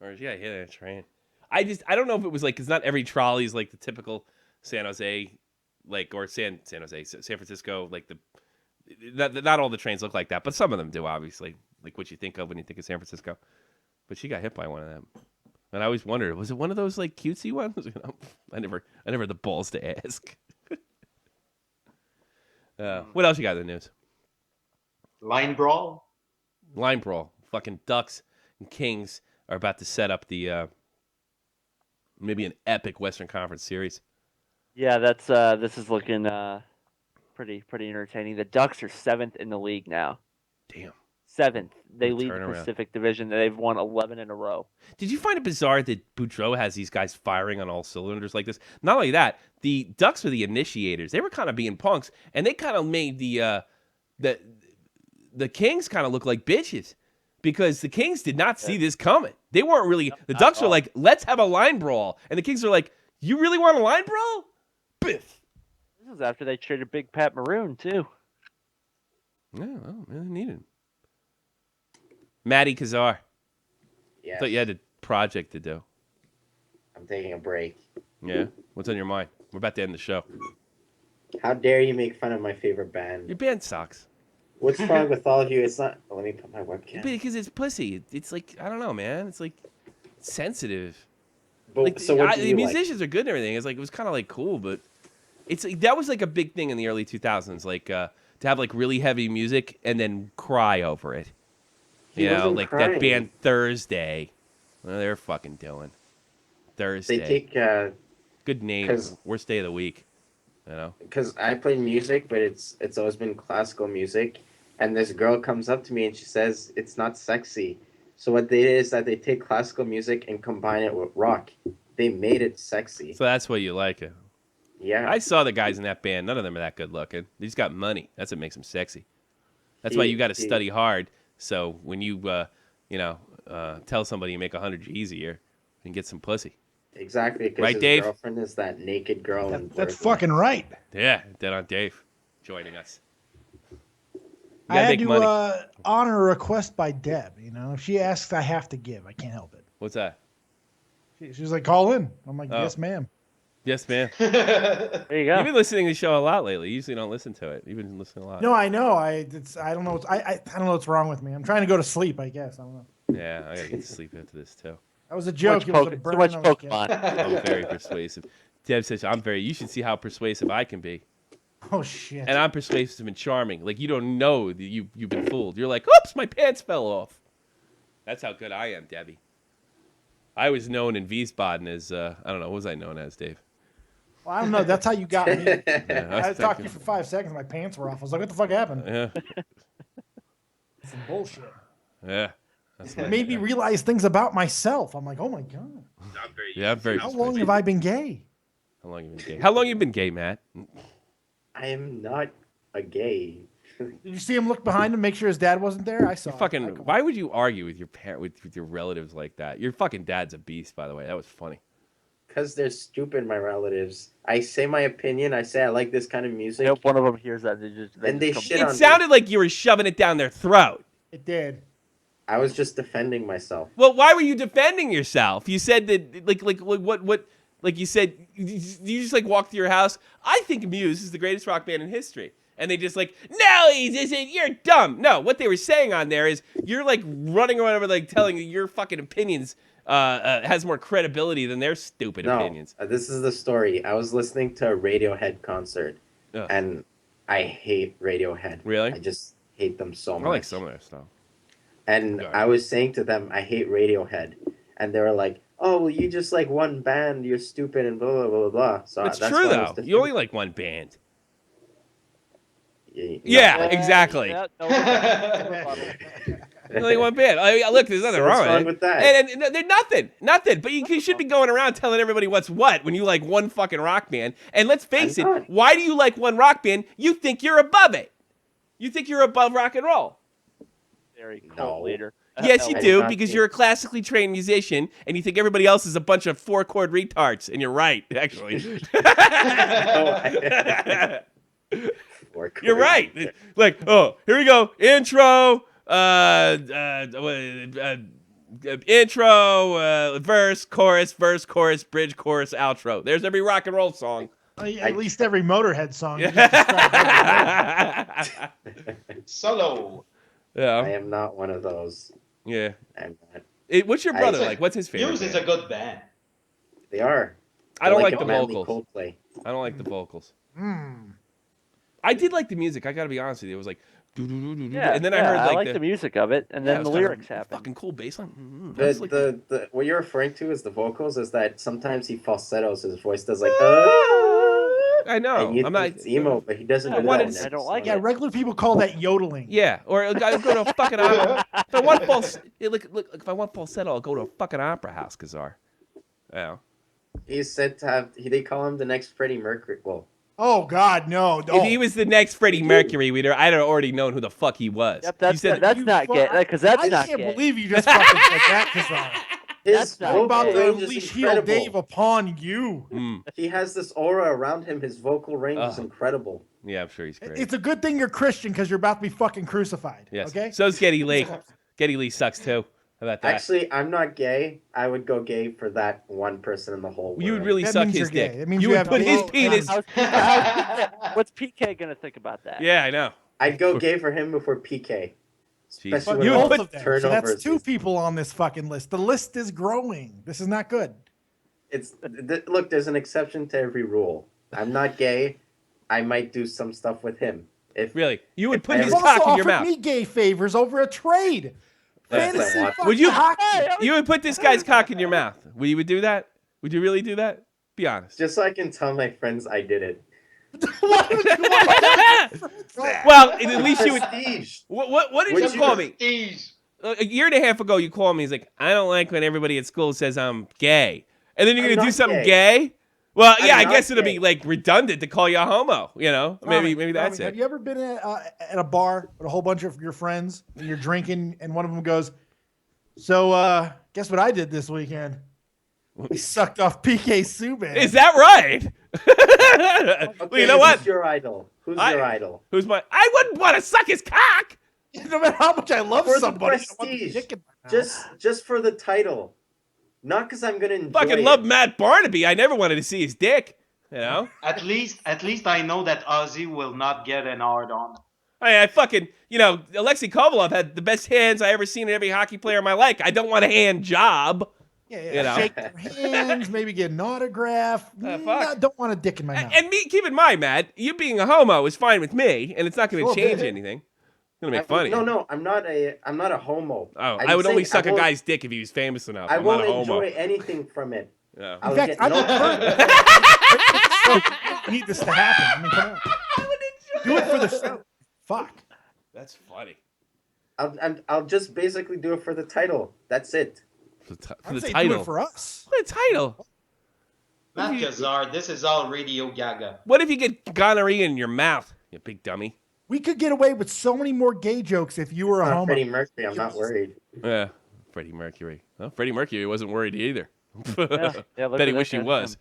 Or she got hit in a train. I don't know if it was like, because not every trolley is like the typical San Jose, like, or San Francisco, like not all the trains look like that, but some of them do, obviously, like what you think of when you think of San Francisco. But she got hit by one of them, and I always wondered, was it one of those like cutesy ones? You know, I never had the balls to ask. What else you got in the news? Line brawl. Fucking Ducks and Kings are about to set up the maybe an epic Western Conference series. Yeah, that's this is looking pretty entertaining. The Ducks are 7th in the league now. Damn. 7th. They lead turnaround. the Pacific Division. They've won 11 in a row. Did you find it bizarre that Boudreaux has these guys firing on all cylinders like this? Not only that, the Ducks were the initiators. They were kind of being punks, and they kind of made the Kings kind of look like bitches. Because the Kings did not see this coming. They weren't really... The Ducks are like, let's have a line brawl. And the Kings are like, you really want a line brawl? Biff. This was after they traded Big Pat Maroon, too. Yeah, well, really needed him. Matty Kazar. Yeah. Thought you had a project to do. I'm taking a break. Yeah? What's on your mind? We're about to end the show. How dare you make fun of my favorite band? Your band sucks. What's wrong with all of you? It's not... Let me put my webcam. Because it's pussy. It's like, I don't know, man. It's like sensitive. But, like, so what do you the musicians are good and everything. It's like, it was kind of like cool, but it's like, that was like a big thing in the early 2000s. Like, to have like really heavy music and then cry over it. You know, like crying. that band Thursday. Well, they're fucking doing Thursday. They take... good name. Worst day of the week. You know? Because I play music, but it's always been classical music. And this girl comes up to me and she says it's not sexy. So what they did is that they take classical music and combine it with rock. They made it sexy. So that's why you like it. Yeah. I saw the guys in that band. None of them are that good looking. They just got money. That's what makes them sexy. That's why you got to study hard. So when you, tell somebody you make 100 G's a year, you can get some pussy. Exactly. Because right, his Dave? girlfriend is that naked girl. That's fucking right. Yeah, dead on Dave joining us. I had to honor a request by Deb. You know, if she asks, I have to give. I can't help it. What's that? She was like, "Call in." I'm like, "Yes, ma'am." Yes, ma'am. There you go. You've been listening to the show a lot lately. You usually don't listen to it. You've been listening a lot. No, I know. I don't know. I don't know what's wrong with me. I'm trying to go to sleep. I guess I don't know. Yeah, I gotta get to sleep after this too. That was a joke. Too much Pokemon. I'm very persuasive. Deb says you should see how persuasive I can be. Oh shit! And I'm persuasive and charming. Like you don't know that you've been fooled. You're like, oops, my pants fell off. That's how good I am, Debbie. I was known in Wiesbaden as I don't know, what was I known as, Dave? Well, I don't know. That's how you got me. Yeah, I talked to you for 5 seconds. My pants were off. I was like, what the fuck happened? Yeah. Some bullshit. Yeah. It made me realize things about myself. I'm like, oh my God. Yeah, very. How long have I been gay? How long have you been gay? How long you been gay, Matt? I am not a gay. Did you see him look behind him, make sure his dad wasn't there? I saw. Why would you argue with your with your relatives like that? Your fucking dad's a beast, by the way. That was funny. Because they're stupid, my relatives. I say my opinion. I say I like this kind of music. I hope one of them hears that. They shit on me. It sounded like you were shoving it down their throat. It did. I was just defending myself. Well, why were you defending yourself? You said that, like you said, you just like walked to your house. I think Muse is the greatest rock band in history. And they just like, no, you're dumb. No, what they were saying on there is you're like running around over like telling your fucking opinions has more credibility than their stupid opinions. This is the story. I was listening to a Radiohead concert, and I hate Radiohead. Really? I just hate them so much. I like some of their stuff. And I was saying to them, I hate Radiohead. And they were like, oh, well, you just like one band. You're stupid and blah, blah, blah, blah. So That's that's true, why I was though. You only like one band. Yeah, exactly. Only one band. Look, there's nothing wrong with that. And there's nothing. But you should be going around telling everybody what's what when you like one fucking rock band. And let's face it, why do you like one rock band? You think you're above it. You think you're above rock and roll. Very cool leader. Yes, you do, because you're a classically trained musician, and you think everybody else is a bunch of 4-chord retards, and you're right, actually. You're right. Like, oh, here we go. Intro, verse, chorus, bridge, chorus, outro. There's every rock and roll song. At least every Motorhead song. Solo. Yeah. I am not one of those. Yeah. I'm not. What's your brother like? What's his favorite? Muse is a good band. They are. I don't like a the manly vocals. Coldplay. I don't like the vocals. I did like the music. I got to be honest with you. It was like, Yeah, and then I heard I like the music of it, and then the lyrics happen. Fucking cool bass line. The what you're referring to is the vocals. Is that sometimes he falsettos, his voice does like. I know. I'm not. It's emo, but he doesn't do that. I don't like it. Regular people call that yodeling. Yeah, or I'll go to a fucking opera. If I want if I want falsetto, I'll go to a fucking opera house, Kazar. Yeah. He's said to have. They call him the next Freddie Mercury. Well. Oh God, no! If he was the next Freddie Mercury, I'd have already known who the fuck he was. Yep, that's not gay. Because that's not gay. I can't believe you just fucking said that, Kazar. His I'm about to range is unleash heel incredible. Dave upon you. He has this aura around him. His vocal range is incredible. Yeah, I'm sure he's great. It's a good thing you're Christian because you're about to be fucking crucified. Yes. Okay. So's Geddy Lee. Geddy Lee sucks too. How about that? Actually, I'm not gay. I would go gay for that one person in the whole world. You would really suck his dick. That means you you would have put his big penis. What's PK gonna think about that? Yeah, I know. I'd go gay for him before PK. Especially But when you all both the of them. So turnovers that's 2 is- people on this fucking list. The list is growing. This is not good. Look, there's an exception to every rule. I'm not gay. I might do some stuff with him. If really, you would put You've his also cock in your offered mouth. me gay favors over a trade. Fantasy fucking Would you? hockey. You would put this guy's cock in your mouth. You would do that? Would you really do that? Be honest. just so I can tell my friends I did it. Well, at least you would. Prestige. What did you call me? A year and a half ago, you called me. He's like, I don't like when everybody at school says I'm gay. And then you're I'm gonna do not something gay. gay? Well, I'm yeah, I not guess it'll gay. be like redundant to call you a homo. You know, maybe that's Have it. you ever been at a bar with a whole bunch of your friends and you're drinking and one of them goes, so guess what I did this weekend? We sucked off PK Subban. Is that right? Okay, Well, you know what? Who's your idol? Who's your idol? Who's my? I wouldn't want to suck his cock. No matter how much I love For the somebody, I don't want the prestige. dick in my mouth. Just for the title. Not because I'm gonna enjoy Fucking it. love Matt Barnaby. I never wanted to see his dick. You know. At least I know that Ozzy will not get an hard on. I fucking, Alexei Kovalov had the best hands I ever seen in every hockey player in my life. I don't want a hand job. Yeah. Shake their hands, maybe get an autograph. Fuck. Don't want a dick in my mouth. And me, keep in mind, Matt, you being a homo is fine with me, and it's not going to change anything. gonna make fun of you. No, I'm not a homo. Oh, I would only suck a guy's dick if he was famous enough. I I'm won't not a homo. enjoy anything from it. Yeah. In fact, I don't need this to happen. I mean, come on. Do it for the show. Fuck. That's funny. I'll just basically do it for the title. That's it. For the Do title. it for us. For the title. Matt Kazar, this is all Radio Gaga. What if you get gonorrhea in your mouth, you big dummy? We could get away with so many more gay jokes if you were a homo. Freddie Mercury, I'm not worried. Yeah, Freddie Mercury. Well, Freddie Mercury wasn't worried either. Yeah, Bet he wish he was.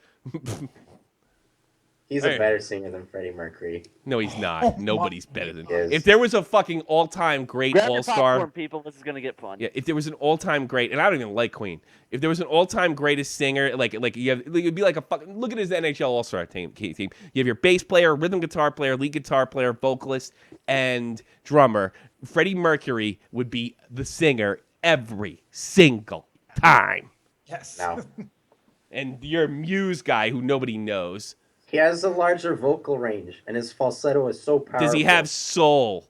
He's a better singer than Freddie Mercury. No, he's not. Oh, Nobody's better than Yes. If there was a fucking all-time great Grab your all-star, popcorn, people. This is gonna get fun. yeah. If there was an all-time great, and I don't even like Queen. If there was an all-time greatest singer, like you have, it'd be like a fucking. Look at his NHL All-Star team. You have your bass player, rhythm guitar player, lead guitar player, vocalist, and drummer. Freddie Mercury would be the singer every single time. Yes. Now And your Muse guy, who nobody knows. he has a larger vocal range, and his falsetto is so powerful. Does he have soul?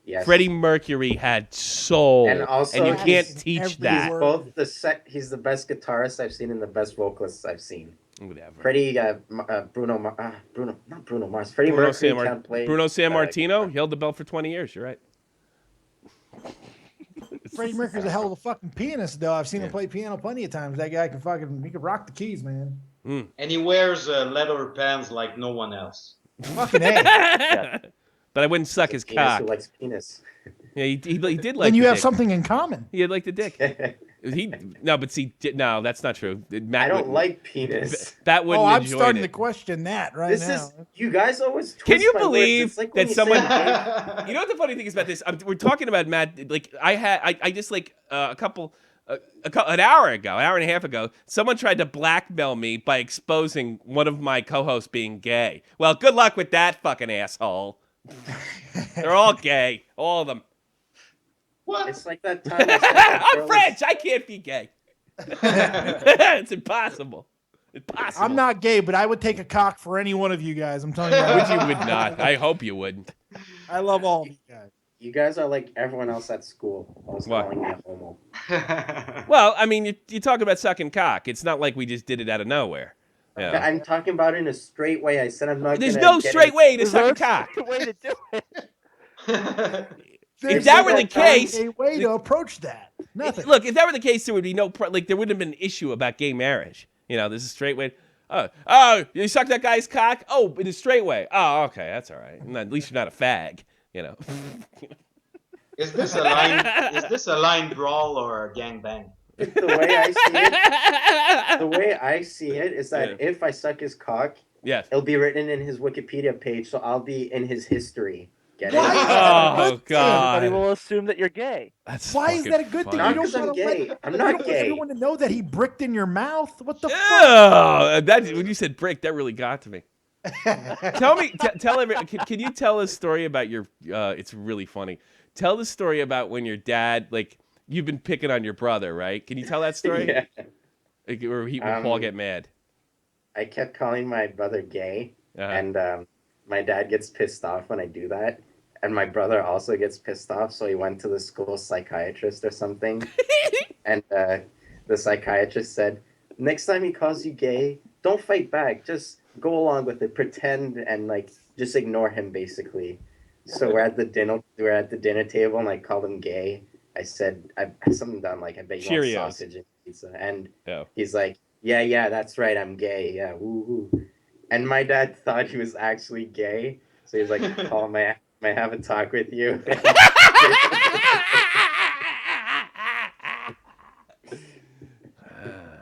Yes. Freddie Mercury had soul, And also you can't he's teach every that. word. both he's the best guitarist I've seen and the best vocalist I've seen. Whatever. Freddie, not Bruno Mars. Freddie Mercury can't play. Bruno Sammartino, he held the belt for 20 years. You're right. Freddie Mercury's a hell of a fucking pianist, though. I've seen him play piano plenty of times. That guy can rock the keys, man. And he wears leather pants like no one else. Fucking A. Yeah. But I wouldn't suck his Penis cock. who likes penis. Yeah, he did like. Then you the have dick. something in common. He had like the dick. No, that's not true. Matt I don't wouldn't- like penis. That wouldn't I'm enjoy starting it. to question that right This now. is you guys always. Can twist you my words. believe It's like when that you someone? say- You know what the funny thing is about this? We're talking about Matt. Like I just like an hour and a half ago, someone tried to blackmail me by exposing one of my co-hosts being gay. Well, good luck with that fucking asshole. They're all gay, all of them. What? It's like that time. I said that I'm girl French. I can't be gay. It's impossible. Impossible. I'm not gay, but I would take a cock for any one of you guys. I'm telling you. Right Which you now. would not. I hope you wouldn't. I love all of you guys. You guys are like everyone else at school. I was What? calling me a homo. Well, I mean, you talk about sucking cock. It's not like we just did it out of nowhere. Yeah. I'm talking about it in a straight way. I said I'm not. There's gonna no get straight it. way to suck a cock. Way to do it. If that were the case, a way to approach that. Nothing. Look, if that were the case, there would be no there wouldn't have been an issue about gay marriage. You know, this is a straight way. Oh, you suck that guy's cock? Oh, in a straight way. Oh, okay, that's all right. At least you're not a fag. You know. Is this a line? Is this a line brawl or a gangbang? The way I see it is that if I suck his cock, yes, it'll be written in his Wikipedia page, so I'll be in his history. Get it? Oh God! Everybody will assume that you're gay. That's Why is that a good thing? Not You 'cause don't I'm want gay. I'm not gay. everyone to know that he bricked in your mouth. What the fuck? Oh, that when you said brick, that really got to me. Tell me, tell every. Can you tell a story about your? It's really funny. Tell the story about when your dad, like, you've been picking on your brother, right? Can you tell that story? Yeah. Like, or will Paul get mad? I kept calling my brother gay, and my dad gets pissed off when I do that. And my brother also gets pissed off, so he went to the school psychiatrist or something. And the psychiatrist said, next time he calls you gay, don't fight back. Just go along with it. Pretend and, like, just ignore him, basically. So we're at the dinner table, and I called him gay. I said something done, like, I bet you Cheerios. want sausage and pizza. And he's like, yeah, that's right, I'm gay. Yeah, woo-hoo. And my dad thought he was actually gay. So he's like, Paul, may I have a talk with you?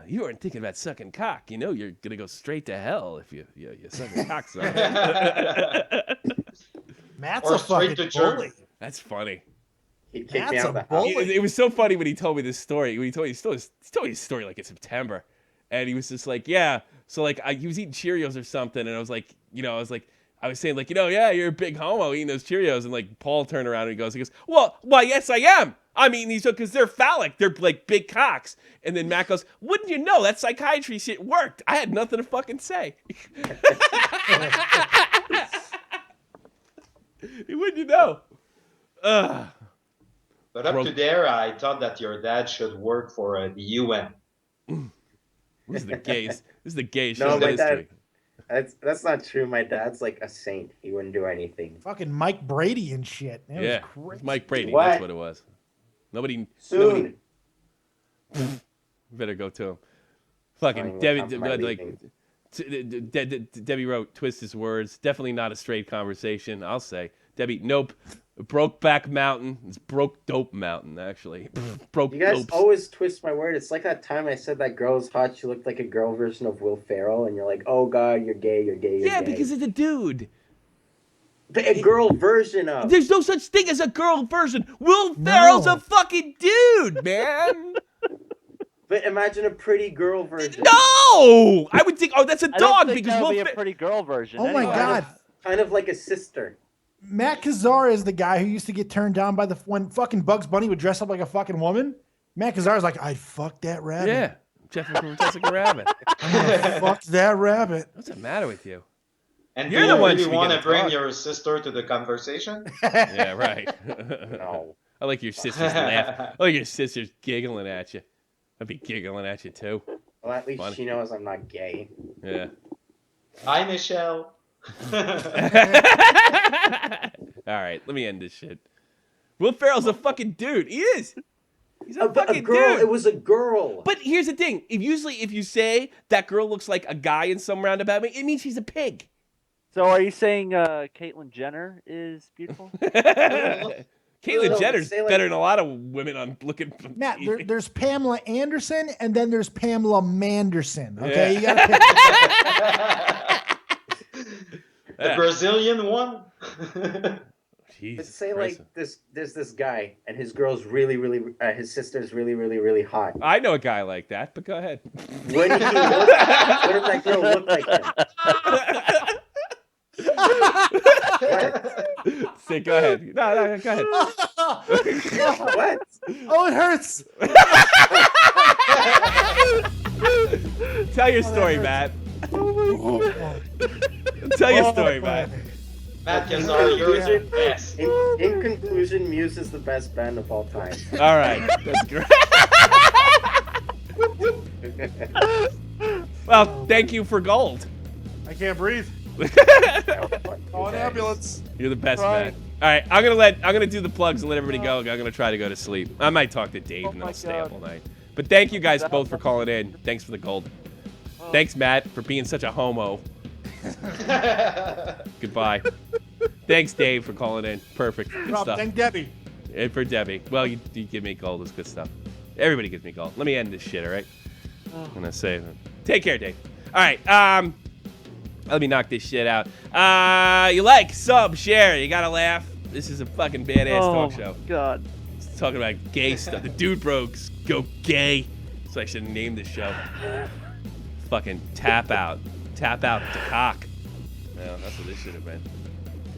You weren't thinking about sucking cock. You know you're gonna go straight to hell if you suck a cock. Son. Matt's Or a straight fucking to church. bully. That's funny. He kicked me That's out of a the house. bully. It was so funny when he told me this story. When he told me his story like in September, and he was just like, yeah. So like he was eating Cheerios or something, and I was like, I was saying like, yeah, you're a big homo eating those Cheerios, and like Paul turned around and he goes, well, why, yes, I am. I mean, these because they're phallic, they're like big cocks. And then Matt goes, wouldn't you know that psychiatry shit worked? I had nothing to fucking say. Wouldn't you know? Ugh. But up to there, I thought that your dad should work for the UN. This is the gayest. This is the gayest No, show in my history. That's not true. My dad's like a saint. He wouldn't do anything. Fucking Mike Brady and shit. That Yeah, was crazy. it's Mike Brady. What? That's what it was. Nobody. Soon. Nobody, better go to him. Fucking Debbie. Debbie wrote, twist his words. Definitely not a straight conversation. I'll say. Debbie, nope. Brokeback Mountain. It's Broke Dope Mountain, actually. Broke You guys dopes. always twist my word. It's like that time I said that girl was hot. She looked like a girl version of Will Ferrell, and you're like, oh god, you're gay, you're gay, you're Yeah, gay. because it's a dude. A girl version of. There's no such thing as a girl version. Will Ferrell's a fucking dude, man. But imagine a pretty girl version. No! I would think, oh, that's a I don't dog think because that would Will be a pretty girl version. Oh my anyway. God. Kind of like a sister. Matt Kazar is the guy who used to get turned down by when fucking Bugs Bunny would dress up like a fucking woman. Matt Kazar's like, I'd fuck that rabbit. Yeah, Jeffrey from Jessica Rabbit. I'm gonna fuck that rabbit. What's the matter with you? And You're do the you one really should be want to getting bring talk. your sister to the conversation? Yeah, right. No. I like your sister's laugh. I like your sister's giggling at you. I'd be giggling at you too. Well, at least Funny. she knows I'm not gay. Yeah. Hi, Michelle. All right, let me end this shit. Will Ferrell's a fucking dude. He is. He's a fucking girl. dude. It was a girl. But here's the thing. If you say that girl looks like a guy in some roundabout way, it means she's a pig. So are you saying Caitlyn Jenner is beautiful? Caitlyn No, Jenner's say like- better than a lot of women on looking. Matt, there's Pamela Anderson and then there's Pamela Manderson. Okay, Yeah. you gotta pick. The Brazilian one? Jesus Let's say Christ. like this. There's this guy, and his girl's really, his sister's really, really hot. I know a guy like that, but go ahead. What did that girl look like him? What? Say, go ahead. No, go ahead. What? Oh, it hurts. Tell your story, Matt. Tell your story, Matt. Matt Kazar, you're the best. In conclusion, Muse is the best band of all time. All right, that's great. Well, thank you for gold. I can't breathe. Oh, an ambulance. You're the best, Right. man. All right, I'm gonna do the plugs and let everybody go. I'm gonna try to go to sleep. I might talk to Dave and then I'll stay up all night. But thank you guys both for calling in. Thanks for the gold. Thanks, Matt, for being such a homo. Goodbye. Thanks, Dave, for calling in. Perfect. Good Rob, stuff. thank Debbie. And for Debbie. Well, you give me gold. It's good stuff. Everybody gives me gold. Let me end this shit, all right? I'm gonna say that. Take care, Dave. All right. Let me knock this shit out. You like, sub, share. You gotta laugh. This is a fucking badass talk show. God. It's talking about gay stuff. The dude brokes go gay. So I should have named this show. Fucking tap out. Tap out to cock. Well, that's what this should have been.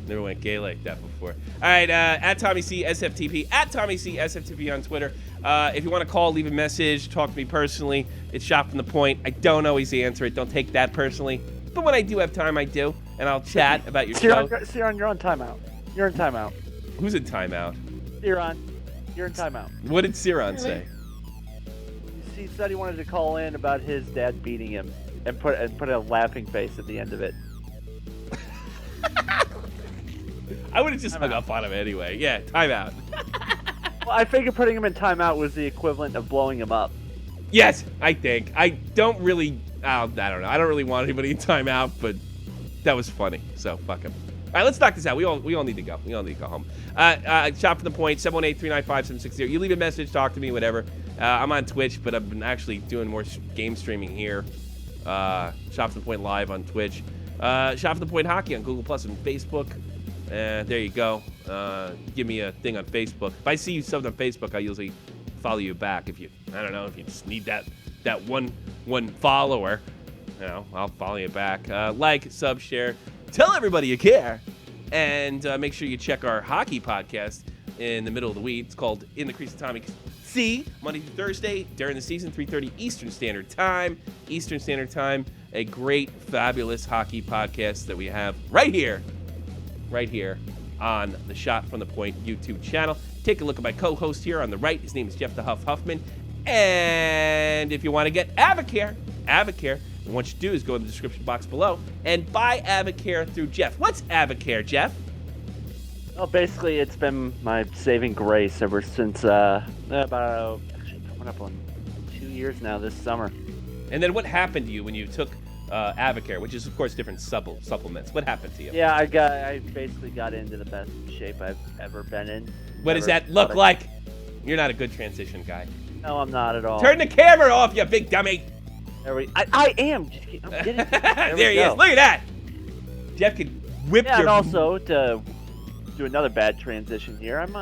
Never went gay like that before. All right, at Tommy C SFTP, at Tommy C SFTP on Twitter. If you want to call, leave a message, talk to me personally. It's Shot from the Point. I don't always answer it. Don't take that personally. But when I do have time, I do, and I'll chat about your show. Siron, you're on timeout. You're in timeout. Who's in timeout? Siron, you're in timeout. What did Siron say? He said he wanted to call in about his dad beating him and put a laughing face at the end of it. I would have just hung up on him anyway. Yeah, timeout. Well, I figured putting him in timeout was the equivalent of blowing him up. Yes, I think. I don't really. I don't know. I don't really want anybody in timeout, but that was funny. So fuck him. All right, let's knock this out. We all need to go. We all need to go home. Shot from the Point, 718-395-760. You leave a message, talk to me, whatever. I'm on Twitch, but I've been actually doing more game streaming here. Shot from the Point live on Twitch. Shot from the Point hockey on Google Plus and Facebook. There you go. Give me a thing on Facebook. If I see you subbed on Facebook, I usually follow you back. If you, I don't know, if you just need that one follower, you know, I'll follow you back. Like, sub, share, tell everybody you care, and make sure you check our hockey podcast in the middle of the week. It's called In the Crease Atomic C, Monday through Thursday during the season, 3:30 Eastern Standard Time. Eastern Standard Time, a great, fabulous hockey podcast that we have right here on the Shot from the Point YouTube channel. Take a look at my co-host here on the right. His name is Jeff the Huff Huffman. And if you want to get Advocare, what you do is go in the description box below and buy Advocare through Jeff. What's Advocare, Jeff? Well, basically, it's been my saving grace ever since about actually coming up on 2 years now this summer. And then what happened to you when you took Advocare, which is of course different supplements? What happened to you? Yeah, I basically got into the best shape I've ever been in. What does that look like? You're not a good transition guy. No, I'm not at all. Turn the camera off, you big dummy. I am. I'm getting it. There he is. Look at that. Jeff could whip your... and also to do another bad transition here, I'm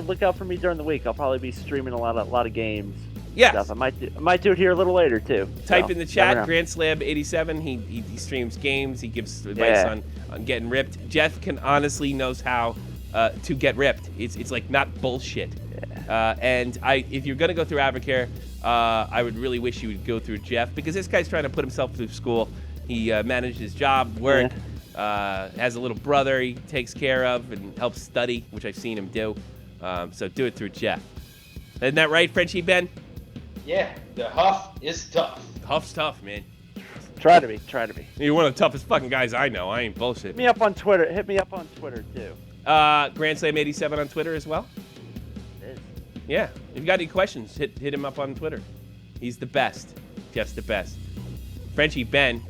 look out for me during the week. I'll probably be streaming a lot of games. Yes. Stuff. I might do it here a little later too. Type in the chat, Grand Slam 87. He streams games. He gives advice on getting ripped. Jeff honestly knows how to get ripped. It's like not bullshit. And if you're gonna go through Advocare, I would really wish you would go through Jeff, because this guy's trying to put himself through school. He managed his job, work, has a little brother he takes care of and helps study, which I've seen him do. So do it through Jeff. Isn't that right, Frenchie Ben? Yeah, the Huff is tough. Huff's tough, man. Try to be. You're one of the toughest fucking guys I know. I ain't bullshit. Hit me up on Twitter. Too. Grand Slam 87 on Twitter as well. Yeah, if you got any questions, hit him up on Twitter. He's the best. Jeff's the best. Frenchie Ben,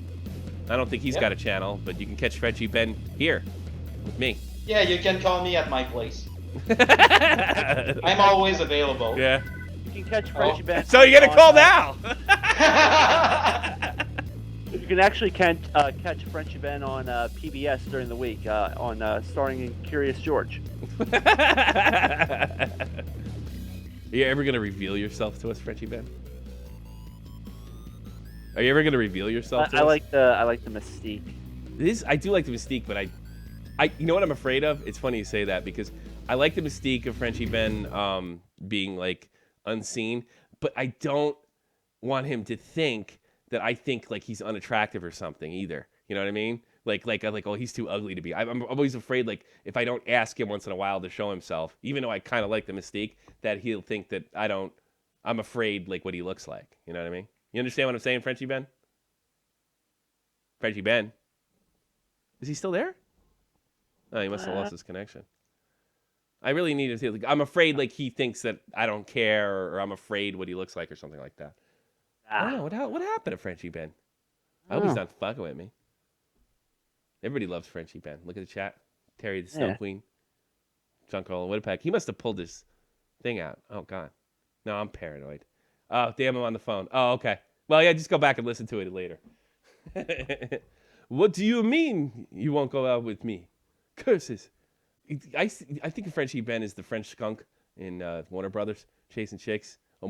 I don't think he's got a channel, but you can catch Frenchie Ben here with me. Yeah, you can call me at my place. I'm always available. Yeah. You can catch Frenchie Ben. So you're gonna call now? You can actually catch Frenchie Ben on PBS during the week, starring in Curious George. Are you ever gonna reveal yourself to us, Frenchie Ben? Are you ever gonna reveal yourself to us? I like the mystique. I do like the mystique, but I you know what I'm afraid of? It's funny you say that, because I like the mystique of Frenchie Ben being like unseen, but I don't want him to think that I think like he's unattractive or something either. You know what I mean? Like oh, he's too ugly to be. I'm always afraid, like, if I don't ask him once in a while to show himself, even though I kind of like the mystique, that he'll think that I'm afraid like what he looks like. You know what I mean? You understand what I'm saying, Frenchie Ben? Frenchie Ben? Is he still there? Oh, he must have lost his connection. I really need to see. I'm afraid like he thinks that I don't care, or I'm afraid what he looks like or something like that. I don't know. What happened to Frenchie Ben? I hope he's not fucking with me. Everybody loves Frenchie Ben. Look at the chat. Terry the Snow Queen. Junk Roll Winnipeg. He must have pulled his thing out. Oh, God. No, I'm paranoid. Oh, damn, I'm on the phone. Oh, okay. Well, yeah, just go back and listen to it later. What do you mean you won't go out with me? Curses. I think Frenchie Ben is the French skunk in Warner Brothers, chasing chicks. I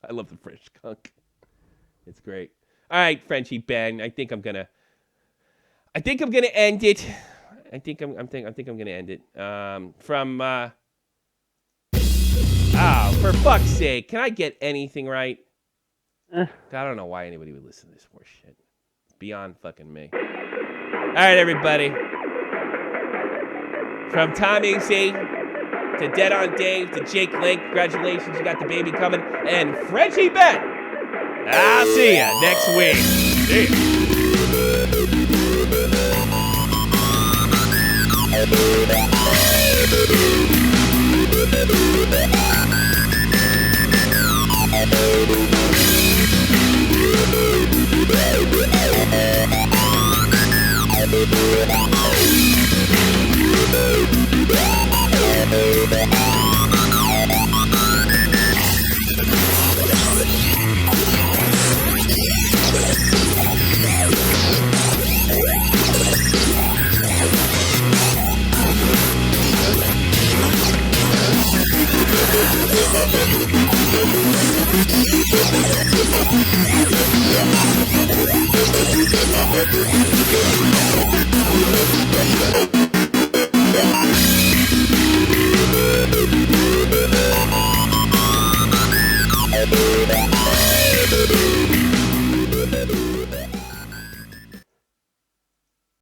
love the French skunk. It's great. All right, Frenchie Ben. I think I'm gonna end it. I think I'm gonna end it. For fuck's sake, can I get anything right? I don't know why anybody would listen to this horse shit. Beyond fucking me. All right, everybody. From Tommy C to Dead on Dave to Jake Lake, congratulations, you got the baby coming. And Frenchie Ben, I'll see ya next week. See